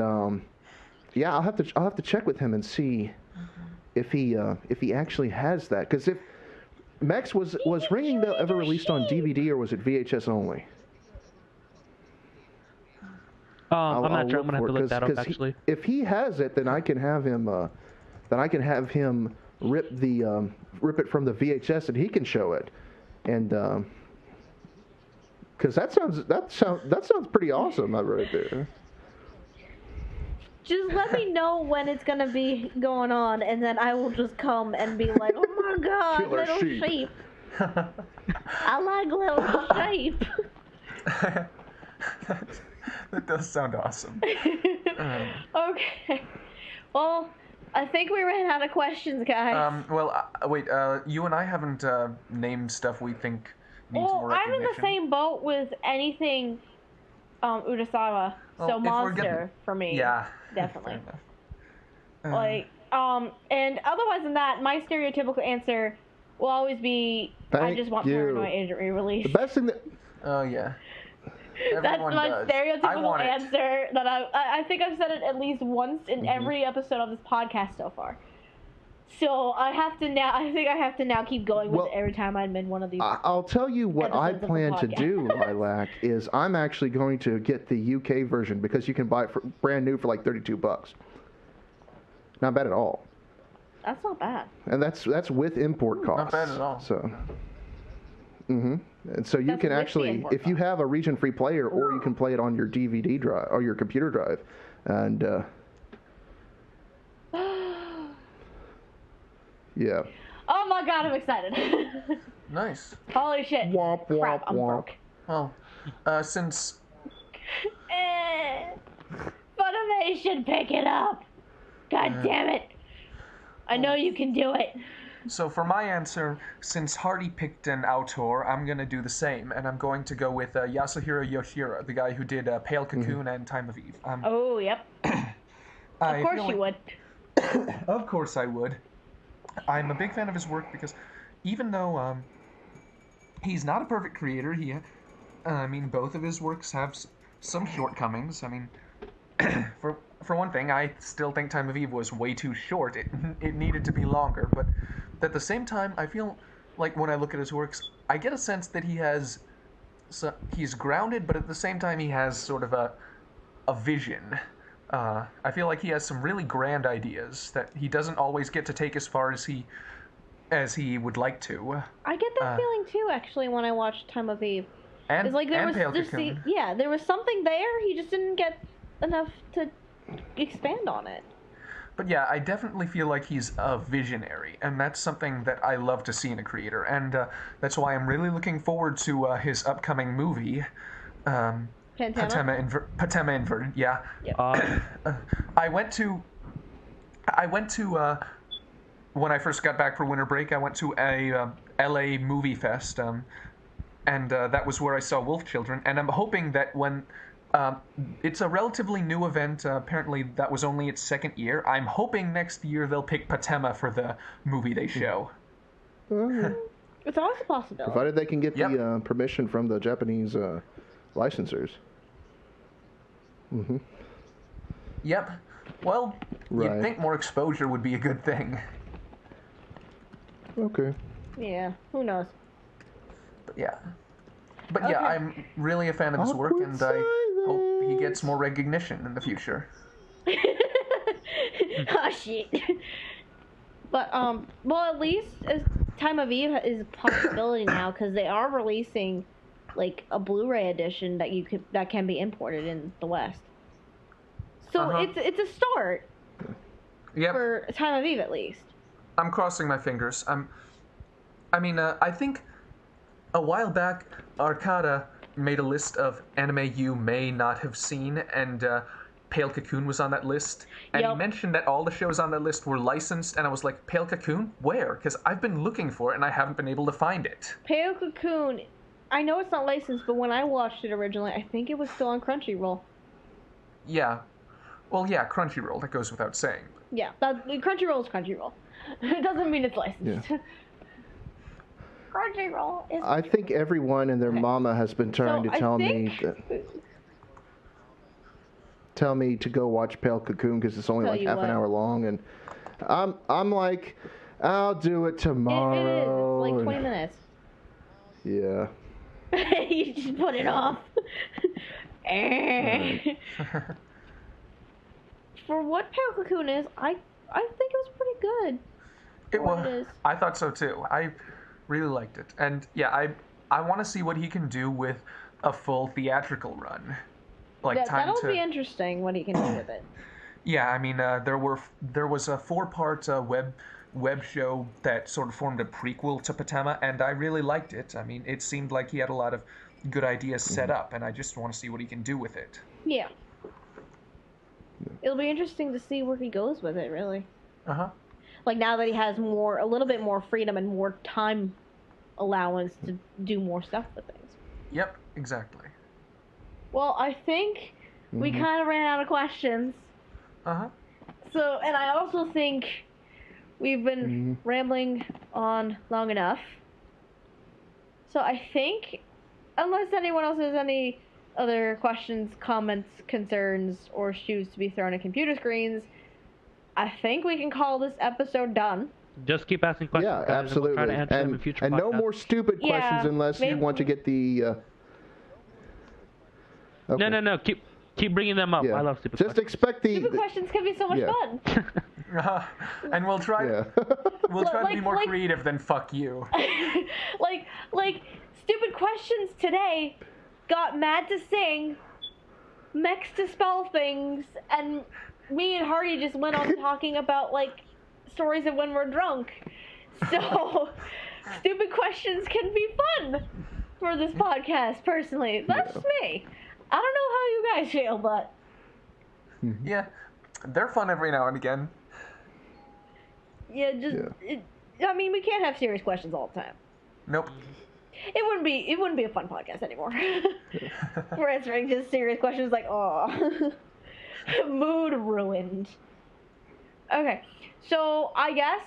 yeah, I'll have to check with him and see if he actually has that. Because if Mex was Ringing Bell ever released on DVD or was it VHS only? I'm not sure. I'm look gonna have for to it, look that 'cause up he- actually. if he has it, then I can have him. Rip it from the VHS and he can show it, and because that sounds pretty awesome right there. Just let me know when it's gonna be going on, and then I will just come and be like, "Oh my God, Killer little sheep." sheep! I like little sheep." That does sound awesome. Okay. Well, I think we ran out of questions, guys. Wait. You and I haven't named stuff we think needs Well, more I'm in recognition. the same boat with anything Urasawa. Well, So if we're Monster getting- for me. Yeah. Definitely. Fair enough. And otherwise than that, my stereotypical answer will always be, I Thank just want you. Paranoid Agent re-released. The best thing that Oh yeah. That's my does. stereotypical answer that I think I've said it at least once in every episode of this podcast so far. So I think I have to now keep going with it every time I'm in one of these. I'll tell you what I plan to do, Lilac, is I'm actually going to get the UK version because you can buy it for brand new for like $32. Not bad at all. That's not bad. And that's with import costs. Not bad at all. So. And so you can actually, if you have a region-free player, or you can play it on your DVD drive or your computer drive, and yeah. Oh my god, I'm excited. Nice. Holy shit. Womp, womp, Crap, I'm womp. broke. Well, since... Funimation, pick it up. God damn it. I know you can do it. So for my answer, since Hardy picked an auteur, I'm going to do the same, and I'm going to go with Yasuhiro Yoshida, the guy who did Pale Cocoon and Time of Eve. Oh, yep. Of course you would. Of course I would. I'm a big fan of his work because even though he's not a perfect creator, both of his works have some shortcomings. I mean, for one thing, I still think Time of Eve was way too short. It needed to be longer, but at the same time, I feel like when I look at his works, I get a sense that he's grounded, but at the same time, he has sort of a vision. I feel like he has some really grand ideas that he doesn't always get to take as far as he would like to. I get that feeling too, actually, when I watch Time of Eve. And, it's like there and was Pale just Cocoon. there was something there. He just didn't get enough to expand on it. But yeah, I definitely feel like he's a visionary, and that's something that I love to see in a creator, and that's why I'm really looking forward to his upcoming movie, Patema Inverted. Yeah. Yep. I went to when I first got back for winter break. I went to a LA movie fest, and that was where I saw Wolf Children, and I'm hoping that when it's a relatively new event. Apparently, that was only its second year. I'm hoping next year they'll pick Patema for the movie they show. It's always a possibility. Provided they can get the permission from the Japanese licensors. Yep. Well, you'd think more exposure would be a good thing. Okay. Yeah, who knows? But yeah, I'm really a fan of his work, and I hope he gets more recognition in the future. Oh shit. But well, at least Time of Eve is a possibility now because they are releasing like a Blu-ray edition that can be imported in the West. So it's a start. Yep. For Time of Eve, at least. I'm crossing my fingers. I think a while back, Arcada made a list of anime you may not have seen, and Pale Cocoon was on that list. And he mentioned that all the shows on that list were licensed, and I was like, Pale Cocoon? Where? Because I've been looking for it, and I haven't been able to find it. Pale Cocoon, I know it's not licensed, but when I watched it originally, I think it was still on Crunchyroll. Yeah. Well, yeah, Crunchyroll, that goes without saying. Yeah, Crunchyroll is Crunchyroll. It doesn't mean it's licensed. Yeah. Crunchyroll is... I think everyone and their mama has been trying to tell me to go watch Pale Cocoon because it's only like half an hour long, and I'm like, I'll do it tomorrow. It is. It's like 20 minutes. Yeah. You just put it off. For what Pale Cocoon is, I think it was pretty good. It was. I thought so too. I really liked it, and yeah, I want to see what he can do with a full theatrical run. Like that'll be interesting. What he can do with it. Yeah, I mean, there was a 4-part web show that sort of formed a prequel to Patema, and I really liked it. I mean, it seemed like he had a lot of good ideas set up, and I just want to see what he can do with it. Yeah. It'll be interesting to see where he goes with it, really. Like now that he has a little bit more freedom and more time allowance to do more stuff with things. Yep, exactly. Well, I think we kind of ran out of questions. So, and I also think we've been rambling on long enough. So I think, unless anyone else has any other questions, comments, concerns, or shoes to be thrown at computer screens, I think we can call this episode done. Just keep asking questions, Yeah, guys, absolutely. and we'll try to answer them in future and no podcasts. more stupid questions unless you want to get the... okay. No. Keep bringing them up. Yeah. I love stupid Just questions. expect the... Stupid questions can be so much fun. And we'll try. Yeah. We'll try to be more like- creative than fuck you. like stupid questions today got Mad to sing, Mex to spell things, and me and Hardy just went on talking about like stories of when we're drunk. So stupid questions can be fun for this podcast. Personally, that's me. I don't know how you guys feel, but Yeah, they're fun every now and again. yeah, I mean, we can't have serious questions all the time. Nope. It wouldn't be a fun podcast anymore. We're answering just serious questions like, oh, mood ruined. Okay, so I guess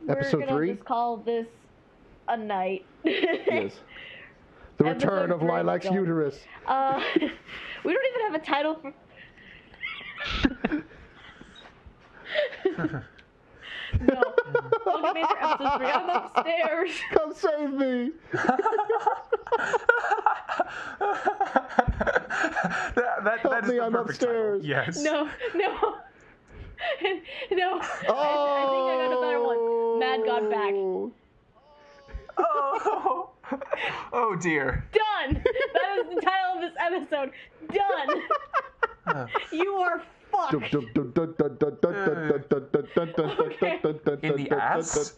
Episode we're gonna 3? just call this a night. Yes. The return Episode of 3 Lilac's done. uterus. We don't even have a title for. No. Bukkit Banter episode 3. I'm upstairs. Come save me. that Help is me, the I'm perfect title. upstairs. Yes. No. No. I think I got a better one. Mad got back. Oh. Oh dear. Done. That is the title of this episode. Done. You are fucked. In the ass?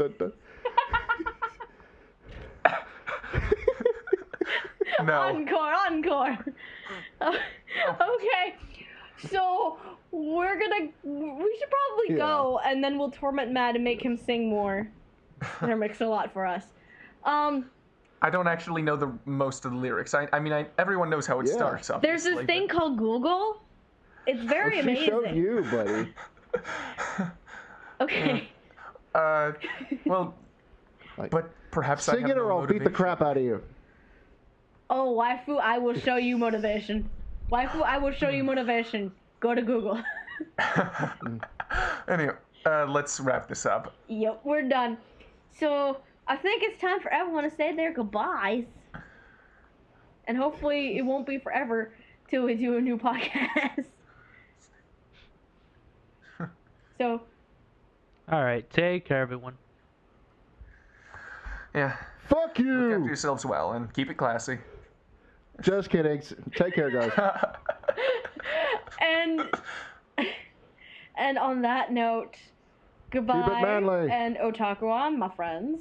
No. Encore. Okay. So we should probably go, and then we'll torment Matt and make him sing more. They're mixed a lot for us. I don't actually know most of the lyrics. I mean, everyone knows how it starts. There's Obviously, this thing called Google. It's very She amazing. showed you, buddy. Okay. Well, but perhaps I Sing have it no or I'll beat the motivation. crap out of you. Oh, waifu, I will show you motivation. Waifu, I will show you motivation. Go to Google. Anyway, let's wrap this up. Yep, we're done. So I think it's time for everyone to say their goodbyes. And hopefully it won't be forever till we do a new podcast. So. All right, take care, everyone. Yeah. Fuck Look after you. yourselves well and keep it classy. Just kidding. Take care, guys. And on that note, goodbye manly. and otakuan, my friends.